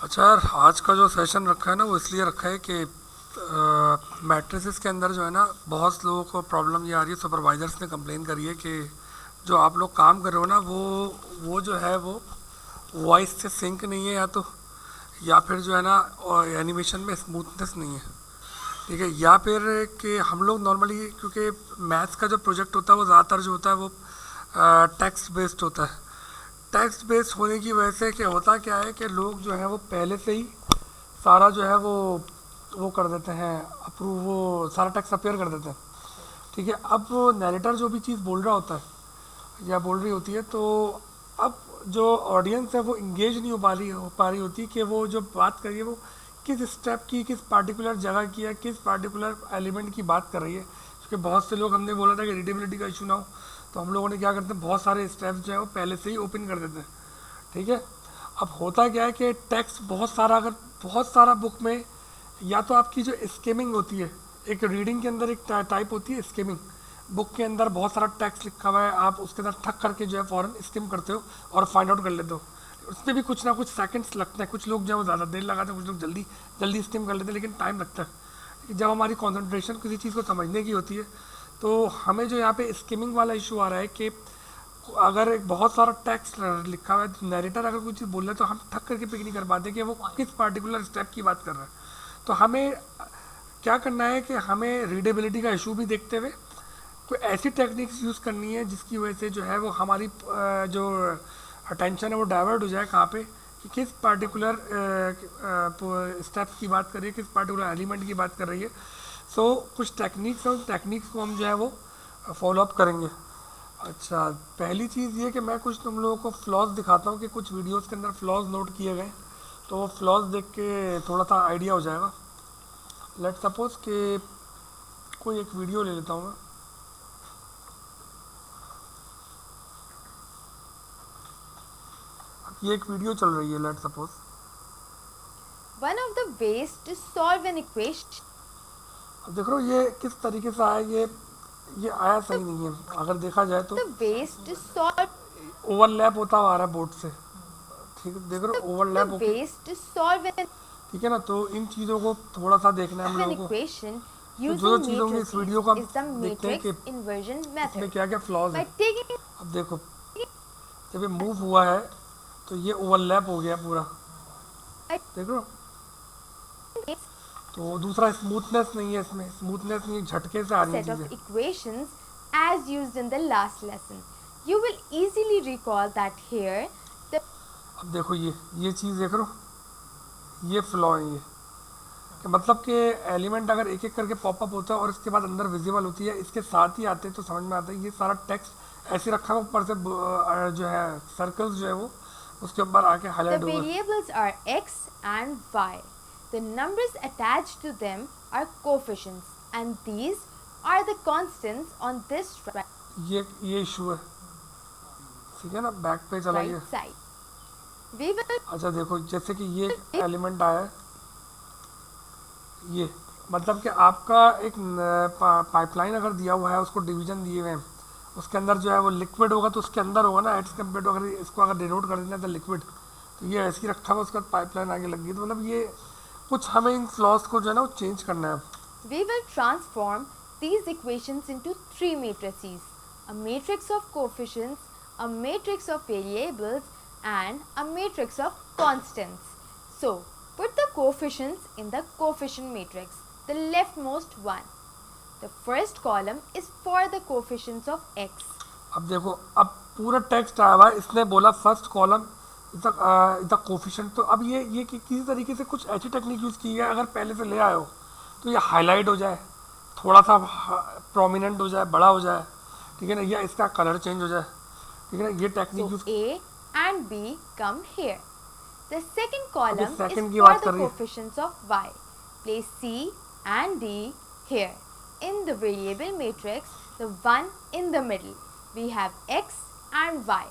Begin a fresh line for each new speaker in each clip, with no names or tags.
अच्छा यार, आज का जो सेशन रखा है ना वो इसलिए रखा है कि मैट्रिसेस के अंदर जो है ना बहुत लोगों को प्रॉब्लम ये आ रही है। सुपरवाइजर्स ने कंप्लेन करी है कि जो आप लोग काम कर रहे हो ना वो जो है वो वॉइस से सिंक नहीं है, या फिर जो है ना एनिमेशन में स्मूथनेस नहीं है। ठीक है, या फिर कि हम लोग नॉर्मली, क्योंकि मैथ्स का जो प्रोजेक्ट होता है वो ज़्यादातर जो होता है वो टेक्स्ट बेस्ड होता है। टेक्स्ट बेस्ड होने की वजह से क्या होता क्या है कि लोग जो है वो पहले से ही सारा जो है वो कर देते हैं, अप्रूव, वो सारा टेक्स्ट अपेयर कर देते हैं। ठीक है, अब वो नैरेटर जो भी चीज़ बोल रहा होता है या बोल रही होती है, तो अब जो ऑडियंस है वो इंगेज नहीं हो पा रही होती कि वो जो बात कर रही है वो किस स्टेप की, किस पार्टिकुलर जगह की है, किस पार्टिकुलर एलिमेंट की बात कर रही है। क्योंकि बहुत से लोग, हमने बोला था कि रीडेबिलिटी का इशू ना हो, तो हम लोगों ने क्या करते हैं, बहुत सारे स्टेप्स जो है वो पहले से ही ओपन कर देते हैं। ठीक है, अब होता क्या है कि टेक्स्ट बहुत सारा, अगर बहुत सारा बुक में, या तो आपकी जो स्किमिंग होती है, एक रीडिंग के अंदर एक टाइप होती है स्किमिंग। बुक के अंदर बहुत सारा टेक्स्ट लिखा हुआ है, आप उसके अंदर ठक करके जो है फ़ौरन स्किम करते हो और फाइंड आउट कर लेते हो। उसमें भी कुछ ना कुछ सेकंड्स लगते हैं, कुछ लोग जो है वो ज़्यादा देर लगाते हैं, कुछ लोग जल्दी जल्दी स्किम कर लेते हैं, लेकिन टाइम लगता है। जब हमारी कॉन्सेंट्रेशन किसी चीज़ को समझने की होती है, तो हमें जो यहाँ पे स्किमिंग वाला इशू आ रहा है कि अगर एक बहुत सारा टेक्स्ट लिखा हुआ है, नैरेटर अगर कोई चीज़ बोल रहा है, तो हम ठक करके पिक नहीं कर पाते कि वो किस पार्टिकुलर स्टेप की बात कर रहा है। तो हमें क्या करना है कि हमें रीडेबिलिटी का इशू भी देखते हुए कोई ऐसी टेक्निक्स यूज़ करनी है जिसकी वजह से जो है वो हमारी जो अटेंशन है वो डाइवर्ट हो जाए कहाँ पे, कि किस पार्टिकुलर स्टेप्स की बात कर रही है, किस पार्टिकुलर एलिमेंट की बात कर रही है। सो कुछ टेक्निक्स हैं, उन टेक्निक्स को हम जो है वो फॉलो अप करेंगे। अच्छा, पहली चीज़ ये कि मैं कुछ तुम लोगों को फ्लॉज दिखाता हूँ कि कुछ वीडियोस के अंदर फ्लॉज नोट किए गए, तो वो फ्लॉज देख के थोड़ा सा आइडिया हो जाएगा। लेट सपोज कि कोई एक वीडियो ले लेता हूँ मैं। अब ये एक वीडियो चल रही है, let suppose.
One of the ways to solve an equation,
अब देख रहे हो ये किस तरीके से आया, ये आया सही नहीं है, अगर देखा जाए तो
the ways to solve
overlap होता हुआ आ रहा है बोर्ड से। ठीक है, देख रहे हो ओवरलैप
the
होके।
ways to solve
ठीक है ना, तो इन चीज़ों को थोड़ा सा देखना है हम
an
लोगों को।
equation
तो जो जो
using
चीज़ होंगी इस
matrices
वीडियो को हम
is the
देखते हैं कि
matrix inversion
इसमें
method.
क्या क्या फ्लॉज है।
By taking
अब देखो, जब ये मूव हुआ है तो ये ओवरलैप हो गया पूरा, देख रहे हो।
a
तो दूसरा स्मूथनेस नहीं है, इसमें स्मूथनेस नहीं है, झटके से आ रही हैं
set of
चीज़ें।
equations as used in the last lesson, you will easily recall that here the
अब देखो ये चीज़ देख रहे हो, ये फ्लॉ है ये, कि मतलब कि एलिमेंट अगर एक एक करके पॉपअप होता है और इसके बाद अंदर विजिबल होती है, इसके साथ ही आते हैं तो समझ में आता है। ये सारा टेक्स्ट ऐसे रखा हुआ, ऊपर से जो है सर्कल्स जो है वो उसके ऊपर आके हाईलाइट होगा।
variables are x and y. The numbers attached to them are coefficients, and these are the constants on this
ये इशू है। ठीक है ना, बैक पे चलाइए।
right side. We will
अच्छा देखो, जैसे कि ये एलिमेंट आया है, ये मतलब कि आपका एक पाइपलाइन अगर दिया हुआ है, उसको डिवीजन दिए हुए हैं, उसके अंदर जो है वो लिक्विड होगा तो उसके अंदर होगा ना, एट्स कम्पेयर टू, अगर इसको अगर डिनोट कर देना है तो लिक्विड, तो ये ऐसे ही रखा हुआ, उसके बाद पाइपलाइन आगे लगी, तो मतलब ये कुछ हमें इन फ्लॉस को जो है ना वो चेंज करना है।
we will transform these equations into three matrices: a matrix of coefficients, a matrix of variables, and a matrix of constants. So, put the coefficients in the coefficient matrix, the leftmost one. The first column is for the coefficients of x.
अब देखो, अब पूरा text आया हुआ है, इसने बोला first column is the coefficient, तो अब ये किसी तरीके से कुछ ऐसी टेक्निक यूज़ की है, अगर पहले से ले आए हो तो ये हाईलाइट हो जाए, थोड़ा सा प्रोमिनेंट हो जाए, बड़ा हो जाए। ठीक है ना, या इसका कलर चेंज हो जाए। ठीक है ना, ये technique
So
use.
A and B come here. The second
अब इस
column is
सेकंड की
for
बात
the
कर रही है।
coefficients of y. Place C and D here. In the variable matrix, the one in the middle, we have x and y.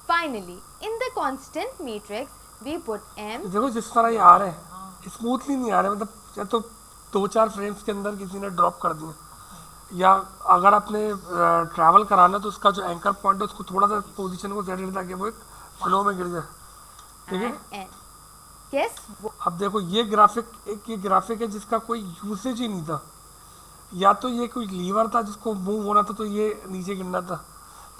Finally, in the constant matrix, we put m.
देखो जिस तरह ये आ रहे हैं, smoothly नहीं आ रहे, मतलब या तो दो चार फ्रेम्स के अंदर किसी ने ड्रॉप कर दिया, या अगर आपने ट्रैवल कराना है तो उसका जो एंकर पॉइंट है उसको थोड़ा सा पोजीशन को सेट ताकि वो एक फ्लो में गिर जाए। ठीक है,
and n. Guess
अब देखो ये ग्राफिक है जिसका कोई यूसेज ही नहीं था, या तो ये कोई लीवर था जिसको मूव होना था तो ये नीचे गिरना था,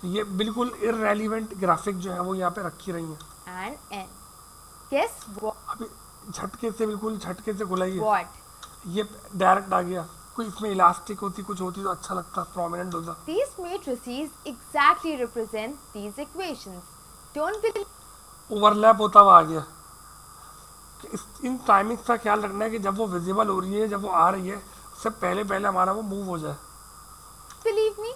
तो ये बिल्कुल इररेलीवेंट ग्राफिक जो है वो यहाँ पे रखी रही है।
and N. Guess
अभी बिल्कुल झटके से खुलाई है,
what?
ये डायरेक्ट आ गया। कोई इसमें इलास्टिक होती कुछ होती तो अच्छा लगता, प्रोमिनेंट होता।
These matrices exactly represent these equations. Don't believe
overlap होता हुआ आ गया। इन टाइमिंग्स का ख्याल रखना है कि जब वो विजिबल हो रही है, जब वो आ रही है, उससे पहले पहले हमारा वो मूव हो जाए।
me?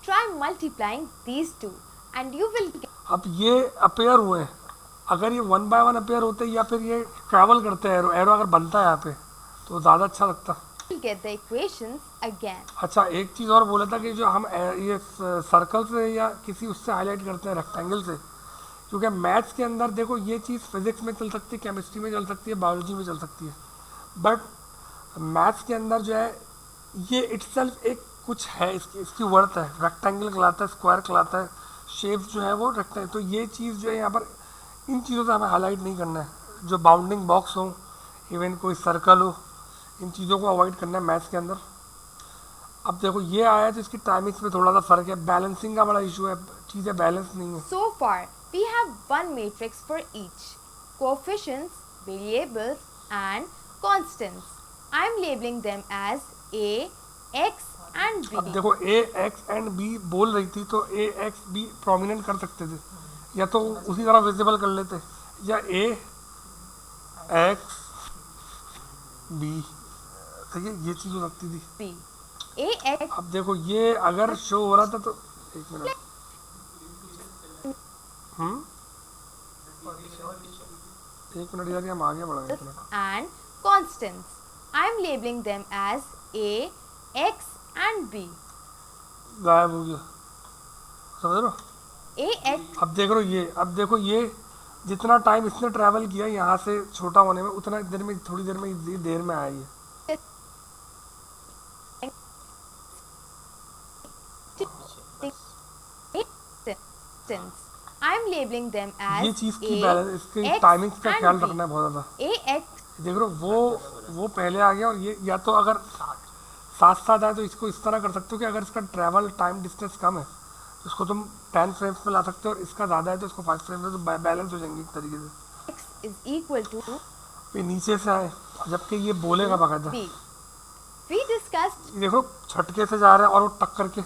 Try multiplying these two and you will
अब ये अपेयर हुए हैं, अगर ये 1 बाय 1 अपेयर होते या फिर ये ट्रैवल करते हैं, एरो अगर बनता है यहाँ पे तो ज़्यादा अच्छा लगता।
get the equations again.
अच्छा, एक चीज़ और बोला था कि जो हम ये सर्कल से या किसी उससे हाईलाइट करते हैं, रेक्टेंगल से, क्योंकि मैथ्स के अंदर देखो ये चीज़ फिजिक्स में चल सकती है, केमिस्ट्री में चल सकती है, बायोलॉजी में चल सकती है, बट मैथ्स के अंदर जो है ये इटसेल्फ एक कुछ है, इसकी वर्थ है। रेक्टेंगल कहलाता है, स्क्वायर कहलाता है, शेप्स जो है वो रेक्टेंगल। तो ये चीज़ जो है यहाँ पर इन चीज़ों से हमें हाईलाइट नहीं करना है। जो बाउंडिंग बॉक्स हो, इवन कोई सर्कल हो, इन चीज़ों को अवॉइड करना है मैथ्स के अंदर। अब देखो ये आया तो इसकी टाइमिंग्स में थोड़ा सा फ़र्क है, बैलेंसिंग का बड़ा इशू है, चीज़ें बैलेंस नहीं है।
So far, we have one matrix for each: coefficients, variables, and constants. I'm labeling them as A, X, and
अब
B.
देखो ए एक्स एंड बी बोल रही थी तो ए एक्स बी प्रोमिनेंट कर सकते थे, या तो उसी तरह विजिबल कर लेते, या ए एक्स बी, ठीक है, ये चीज़ हो सकती थी।
B. A, X,
अब देखो ये अगर शो हो रहा था तो एक मिनट, एक मिनट यार, हम आगे बढ़ गए। एक minute,
and constants. I'm labeling them as A, X, and B.
गायब हो गया, समझ रहे हो?
A, X,
अब देखो ये जितना टाइम इसने ट्रैवल किया यहाँ से छोटा होने में, उतना देर में, थोड़ी देर में, इतनी देर में आया ये।
constants. I'm labeling them
ये
as
चीज़ की
A,
बैलेंस, इसके
X,
टाइमिंग्स का ख्याल
and B.
रखना है बहुत ज़्यादा।
A, X,
देख रहे हो वो पहले आ गया, और ये या तो अगर साथ साथ आए तो इसको इस तरह कर सकते हो कि अगर इसका ट्रैवल टाइम डिस्टेंस कम है तो इसको तुम 10 फ्रेम्स में ला सकते हो, और इसका ज़्यादा है तो इसको 5 फ्रेम्स में, तो बैलेंस हो जाएंगे एक तरीके से।
X is equal to
ये नीचे से आए जबकि ये बोलेगा बाकायदा।
B. We discussed
देखो छटके से जा रहे हैं और वो टक्कर के,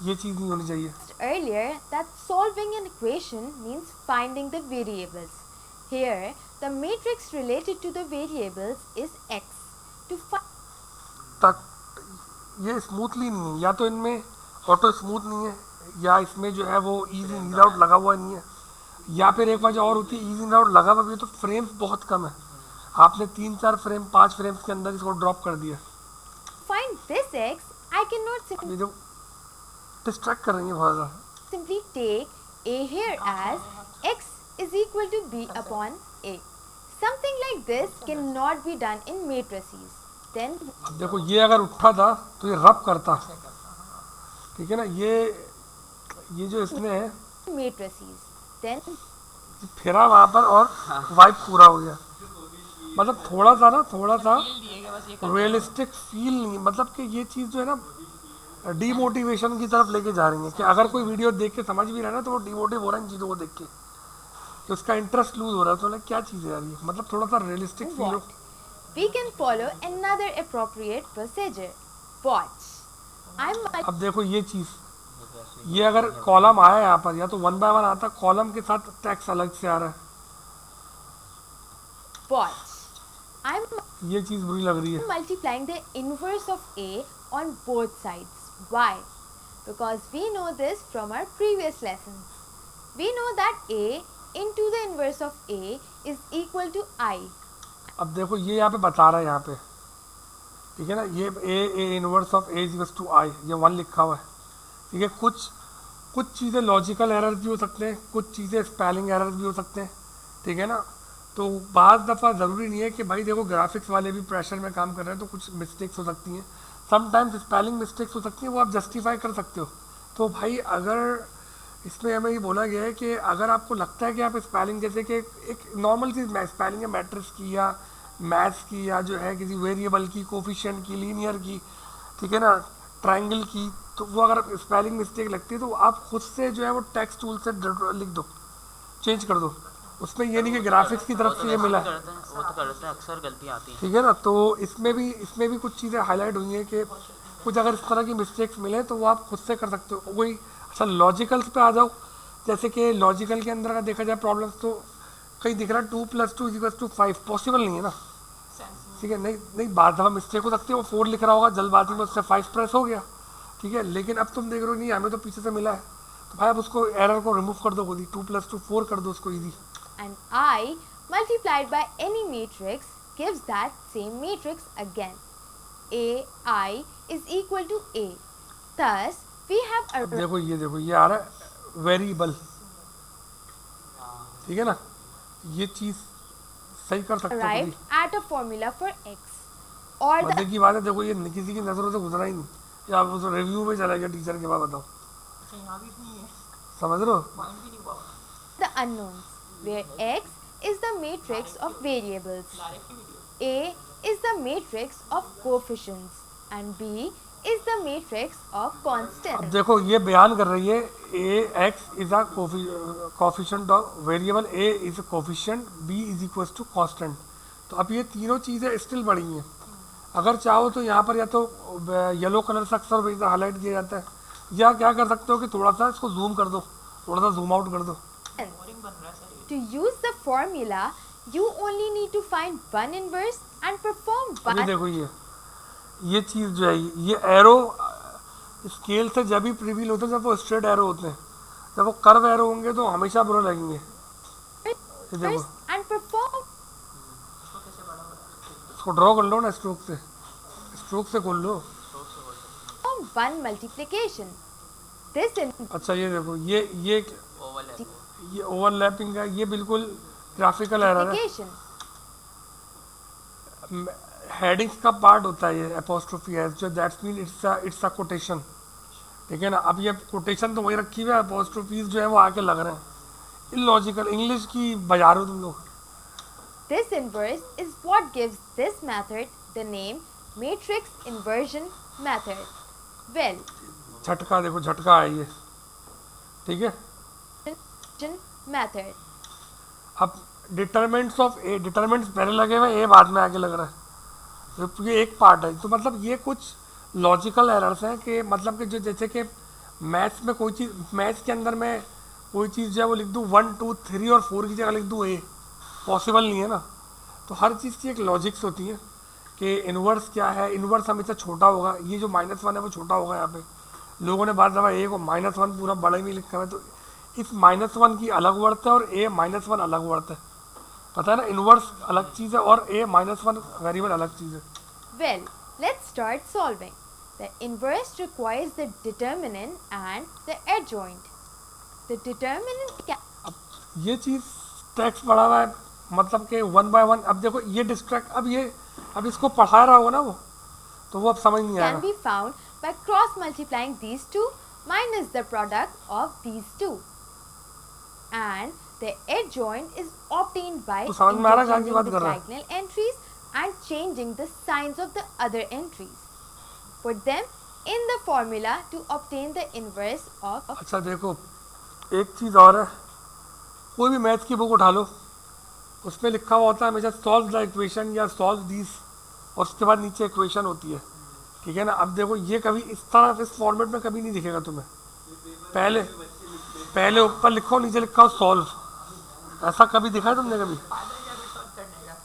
ये चीज़ नहीं होनी चाहिए।
earlier that solving an equation means finding the variables. Here, the matrix related to the variables is X. To find
तक ये स्मूथली नहीं है, या तो इनमें ऑटो स्मूथ नहीं है, या इसमें जो है वो ईजी इन आउट लगा हुआ नहीं है, या फिर एक वजह और होती है ईजी इन आउट लगा हुआ भी है तो फ्रेम्स बहुत कम है, आपने 3-4 फ्रेम 5 फ्रेम्स के अंदर इसको ड्रॉप कर दिया।
this X, I cannot
ये जो डिस्ट्रैक्ट कर रही है बहुत ज़्यादा।
simply take A here as X is equal to B upon A. Something like this cannot be done in matrices. Then
अब देखो ये अगर उठा था तो ये रब करता, ठीक है ना, ये जो इसने है
matrices. Then
फिरा वहाँ पर और वाइप पूरा हो गया। मतलब थोड़ा सा रियलिस्टिक फील नहीं, मतलब कि ये चीज़ जो है ना डीमोटिवेशन की तरफ लेके जा रही है, कि अगर कोई वीडियो देख के समझ भी रहा है ना तो वो डीमोटिव हो रहा है इन चीज़ों को देख के, कि उसका इंटरेस्ट लूज हो रहा है। तो like, क्या चीज़ है यार ये, मतलब थोड़ा सा रियलिस्टिक फील हो।
what? We can follow another appropriate procedure. Watch. I'm
अब देखो ये चीज़, ये अगर कॉलम आया यहाँ पर, या तो 1 बाय 1 आता, कॉलम के साथ टैक्स अलग से आ रहा है,
watch. I'm
ये चीज़ बुरी लग रही है।
multiplying the inverse of A on both sides. Why? Because we know this from our previous lessons. We know that A into the inverse of A is equal to I.
अब देखो ये यहाँ पे बता रहा है, यहाँ पे ठीक है ना, ये A inverse of A equals to I, ये 1 लिखा हुआ है, ठीक है। कुछ चीज़ें लॉजिकल एरर्स भी हो सकते हैं, कुछ चीज़ें स्पेलिंग एरर्स भी हो सकते हैं, ठीक है ना। तो बाज़ दफ़ा ज़रूरी नहीं है कि भाई देखो ग्राफिक्स वाले भी प्रेशर में काम कर रहे हैं तो कुछ मिस्टेक्स हो सकती हैं, समटाइम्स स्पेलिंग मिस्टेक्स हो सकती हैं, वो आप जस्टिफाई कर सकते हो। तो भाई अगर इसमें हमें ये बोला गया है कि अगर आपको लगता है कि आप स्पेलिंग, जैसे कि एक नॉर्मल चीज़ स्पेलिंग है मैट्रिक्स की या मैथ्स की या जो है किसी वेरिएबल की, कोफिशिएंट की, लीनियर की, ठीक है ना, ट्रायंगल की, तो वो अगर स्पेलिंग मिस्टेक लगती है तो आप खुद से जो है वो टेक्स्ट टूल से लिख दो, चेंज कर दो। उसमें ये नहीं कि ग्राफिक्स की तरफ से ये मिला है,
वो तो करते हैं, अक्सर गलतियाँ आती हैं।
ठीक है ना। तो इसमें भी कुछ चीज़ें हाईलाइट हुई हैं कि कुछ अगर इस तरह की मिस्टेक्स मिले तो वो आप खुद से कर सकते हो। कोई अच्छा लॉजिकल्स पे आ जाओ, जैसे कि लॉजिकल के अंदर अगर देखा जाए प्रॉब्लम्स, तो कहीं दिख रहा है 2+2=5, पॉसिबल नहीं है ना, ठीक है। नहीं नहीं, बाद दफ़ा मिस्टेक हो सकती है, वो 4 लिख रहा होगा जल्दबाजी में, उससे 5 प्रेस हो गया, ठीक है। लेकिन अब तुम देख रहे हो नहीं, हमें तो पीछे से मिला है, तो भाई अब उसको एरर को रिमूव कर दो खुद ही, 2+2 4 कर दो उसको easy.
And I multiplied by any matrix gives that same matrix again. AI is equal to A. Thus, we have
अब देखो ये आ रहा है वेरिएबल, ठीक है ना, ये चीज़ सही कर सकते हो खुद
arrived
he.
at a formula for X. Or the
मजे की बात है, देखो ये किसी की नज़रों से गुजरा ही नहीं, या आप उस रिव्यू में चला गया टीचर के पास, बताओ, समझ रहे हो।
the unknowns, where X is the matrix of variables, A is the matrix of coefficients, and B is the matrix of
अब
constants.
देखो ये बयान कर रही है A X is a coefficient of variable, A is a coefficient, B is equals to constant. तो अब ये तीनों चीज़ें स्टिल बड़ी हैं। अगर चाहो तो यहाँ पर या तो येलो कलर से अक्सर हाईलाइट किया जाता है, या क्या कर सकते हो कि थोड़ा सा इसको जूम कर दो, थोड़ा सा जूम आउट कर दो।
To use the formula, you only need to find one inverse and perform
अब ये
one.
देखो ये चीज़ जो है, ये एरो स्केल से जब भी प्रिवील होते हैं जब वो स्ट्रेट एरो होते हैं, जब वो कर्व एरो होंगे तो हमेशा बुरे लगेंगे। ये देखो
Inverse and perform
इसको ड्रॉ कर लो ना, स्ट्रोक से खोल लो।
one multiplication. This in
अच्छा ये देखो ये ओवरलैपिंग का ये बिल्कुल ग्राफिकल एरर है,
multiplication.
हेडिंग्स का पार्ट होता है ये एपोस्ट्रोफी है, जो that's mean it's a quotation, ठीक है ना। अब ये कोटेशन तो वही रखी हुई है, एपोस्ट्रोफीज जो है वो आके लग रहे हैं। इलॉजिकल इंग्लिश की बजा रहे हो तुम लोग।
This inverse is what gives this method the name matrix inversion method. Well,
झटका देखो, झटका है ये, ठीक है।
inversion method.
अब डिटरमिनेंट्स ऑफ ए, डिटरमिनेंट्स पहले लगे हुए, ए बाद में आके लग रहा है, तो ये एक पार्ट है। तो मतलब ये कुछ लॉजिकल एरर्स हैं कि मतलब कि जो जैसे कि मैथ्स में कोई चीज़, मैथ्स के अंदर मैं कोई चीज़ जो है वो लिख दूँ 1 2 3 और 4 की जगह लिख दूँ ए, पॉसिबल नहीं है ना। तो हर चीज़ की एक लॉजिक्स होती है कि इन्वर्स क्या है, इन्वर्स हमेशा छोटा होगा, ये जो -1 है वो छोटा होगा। यहाँ पे लोगों ने बात दफा ए को -1 पूरा बड़ा ही लिखा हुआ है, तो इस -1 की अलग वर्थ है और ए -1 अलग वर्थ है, पता है ना। इन्वर्स अलग चीज़ है और ए -1 वेरिएबल अलग चीज़ है।
Well, let's start solving. The inverse requires the determinant and the adjoint. The determinant can
अब ये चीज़ टेक्स्ट पढ़ा हुआ है, मतलब कि 1 by 1। अब देखो ये डिस्ट्रैक्ट, अब इसको पढ़ा रहा होगा ना वो, तो वो अब समझ नहीं आएगा।
be found by cross multiplying these two minus the product of these two. And the adjoint is obtained by
तो समझ में आ रहा है कहाँ की
interchanging
बात
the
कर रहा है?
diagonal entries and changing the signs of the other entries. Put them in the formula to obtain the inverse of
अच्छा देखो एक चीज़ और है, कोई भी मैथ्स की बुक उठा लो, उसमें लिखा हुआ होता है हमेशा सॉल्व द इक्वेशन या सॉल्व दिस, और उसके बाद नीचे इक्वेशन होती है, ठीक है ना। अब देखो ये कभी इस तरह इस फॉर्मेट में कभी नहीं दिखेगा तुम्हें। पहले ऊपर लिखो, नीचे लिखा हो सॉल्व, ऐसा कभी दिखा है तुमने कभी?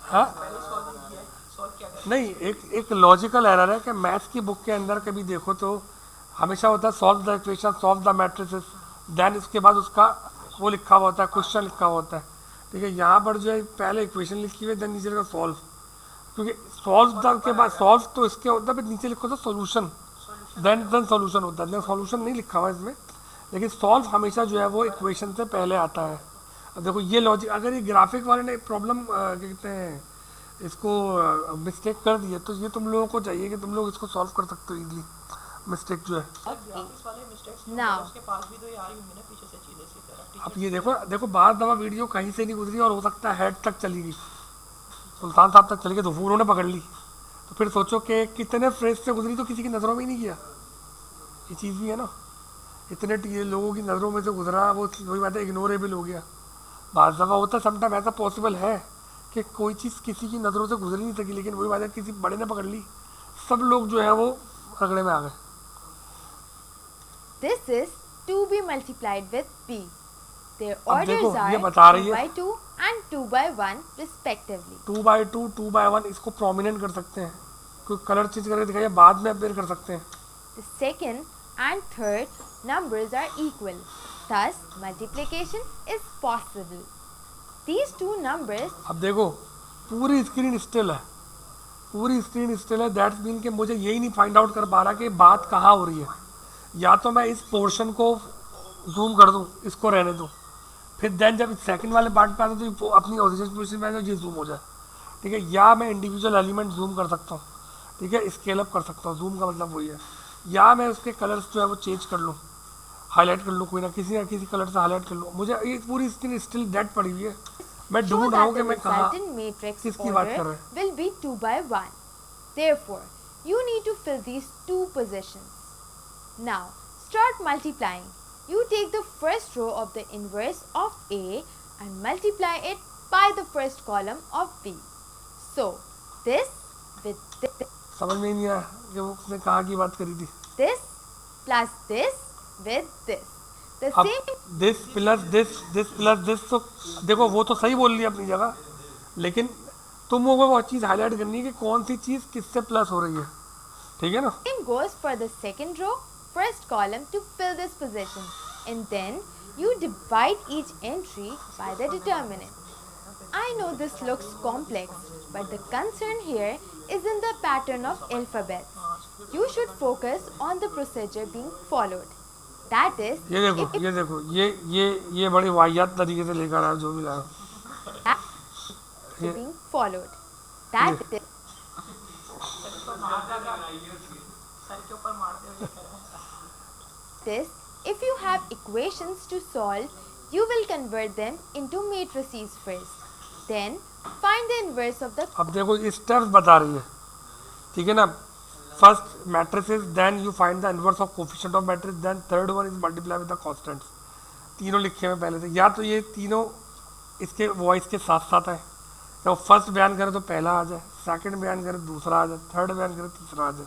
हाँ नहीं, एक लॉजिकल एरर है कि मैथ्स की बुक के अंदर कभी देखो तो हमेशा होता है solve the equation, solve the matrices, then उसके बाद उसका वो लिखा हुआ होता है, क्वेश्चन लिखा हुआ होता है, ठीक है। यहाँ पर जो है पहले इक्वेशन लिखी हुई है, देन नीचे लिखा सॉल्व, क्योंकि सॉल्व द के बाद सॉल्व तो इसके होता है, फिर नीचे लिखो तो सोल्यूशन, देन सोल्यूशन होता है। देन सोल्यूशन नहीं लिखा हुआ है इसमें, लेकिन सॉल्व हमेशा जो है वो इक्वेशन से पहले आता है। अब देखो ये लॉजिक, अगर ये ग्राफिक वाले ने प्रॉब्लम क्या कहते हैं इसको मिस्टेक कर दी है, तो ये तुम लोगों को चाहिए कि तुम लोग इसको सॉल्व कर सकते हो इजीली। मिस्टेक जो है।
ग्राफिक्स वाले मिस्टेक्स
Now.
उसके पास भी तो ये आ रही होंगी ना पीछे से चीजें इसी तरह।
अब ये देखो देखो बार दफा वीडियो कहीं से नहीं गुजरी और हो सकता है हेड तक चली गई, सुल्तान साहब तक चली गई तो वो उन्होंने पकड़ ली। तो फिर सोचो कि कितने फ्रेज से गुजरी तो किसी की नज़रों में ही नहीं किया। ये चीज़ भी है ना, इतने लोगों की नज़रों में से गुजरा, वो वही बात है इग्नोरेबल हो गया। बाज़ दफ़ा होता है, समटाइम ऐसा पॉसिबल है कि कोई चीज़ किसी की नज़रों से गुजर नहीं सकी, लेकिन वही बात है किसी बड़े ने पकड़ ली, सब लोग जो है वो रगड़े में आ गए।
This is 2b multiplied with b. Their
अब
orders
देखो,
are
ये बता
2
रही है
by 2 and 2 by 1 respectively.
2/2 2/1 इसको प्रोमिनेंट कर सकते हैं, कोई कलर चेंज करके दिखाइए, बाद में अपेयर कर सकते हैं।
The second and third numbers are equal. Thus, multiplication is possible. These two numbers
अब देखो पूरी स्क्रीन स्टिल है, पूरी स्क्रीन स्टिल है, दैट्स मीन कि मुझे यही नहीं फाइंड आउट कर पा रहा कि बात कहाँ हो रही है। या तो मैं इस पोर्शन को जूम कर दूँ, इसको रहने दूँ, फिर देन जब सेकंड वाले पार्ट पे आता तो अपनी ओरिजिनल पोजीशन में ये जूम हो जाए, ठीक है। या मैं इंडिविजुअल एलिमेंट जूम कर सकता हूँ, ठीक है, स्केल अप कर सकता हूँ, जूम का मतलब वही है। या मैं उसके कलर्स जो है वो चेंज कर लूँ, हाईलाइट कर लूँ, कोई ना किसी कलर से हाईलाइट कर लूँ। मुझे ये पूरी स्क्रीन स्टिल डेड पड़ी हुई है, मैं
show
ढूंढ रहा
that
हूँ कि
the
मैं कहाँ
resultant matrix
किसकी बात कर
order
रहे हैं।
will be 2 by 1. Therefore, you need to fill these two positions. Now, start multiplying. You take the first row of the inverse of A and multiply it by the first column of B. So, this with
समझ में ही नहीं आया कि वो उसने कहाँ की बात करी थी।
this plus this with this. The
अब
same
दिस प्लस दिस तो देखो वो तो सही बोल रही है अपनी जगह, लेकिन तुम लोगों को वो चीज़ हाईलाइट करनी है कि कौन सी चीज़ किससे प्लस हो रही है, ठीक है ना।
same goes for the second row, first column to fill this position, and then you divide each entry by the determinant. I know this looks complex, but the concern here is in the pattern of alphabets. You should focus on the procedure being followed. That is,
ये देखो ये बड़ी वाहियात तरीके से लेकर आया जो भी लाया।
being followed. That is,
sir के ऊपर मारते हुए कह रहा है।
this, if you have equations to solve, you will convert them into matrices first. Then find the inverse of the
अब देखो ये स्टेप्स बता रही है, ठीक है ना। First matrices, then you find the inverse of coefficient of matrix, then third one is multiply with the constants. तीनों लिखे हुए पहले से, या तो ये तीनों इसके वॉइस के साथ साथ है, जब फर्स्ट बयान करें तो पहला आ जाए, सेकंड बयान करें दूसरा आ जाए, थर्ड बयान करें तीसरा आ जाए।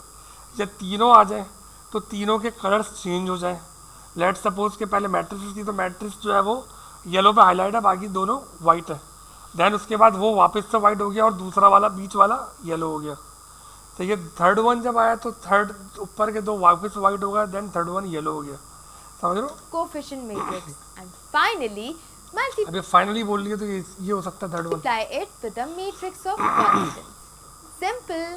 जब तीनों आ जाए तो तीनों के कलर्स चेंज हो जाए। लेट सपोज के पहले मैट्रिक्स थी तो मैट्रिक्स जो है वो येलो पे हाईलाइट है, बाकी दोनों वाइट है। देन उसके बाद वो वापस से वाइट हो गया और दूसरा वाला बीच वाला येलो हो गया। तो ये थर्ड वन जब आया तो थर्ड ऊपर के दो वापस वाइट हो गया, देन थर्ड वन येलो हो गया, समझ लो।
coefficient matrix. And finally, multiply
अभी फाइनली बोल रही है तो ये हो सकता है third one.
it with a matrix of constants. Simple.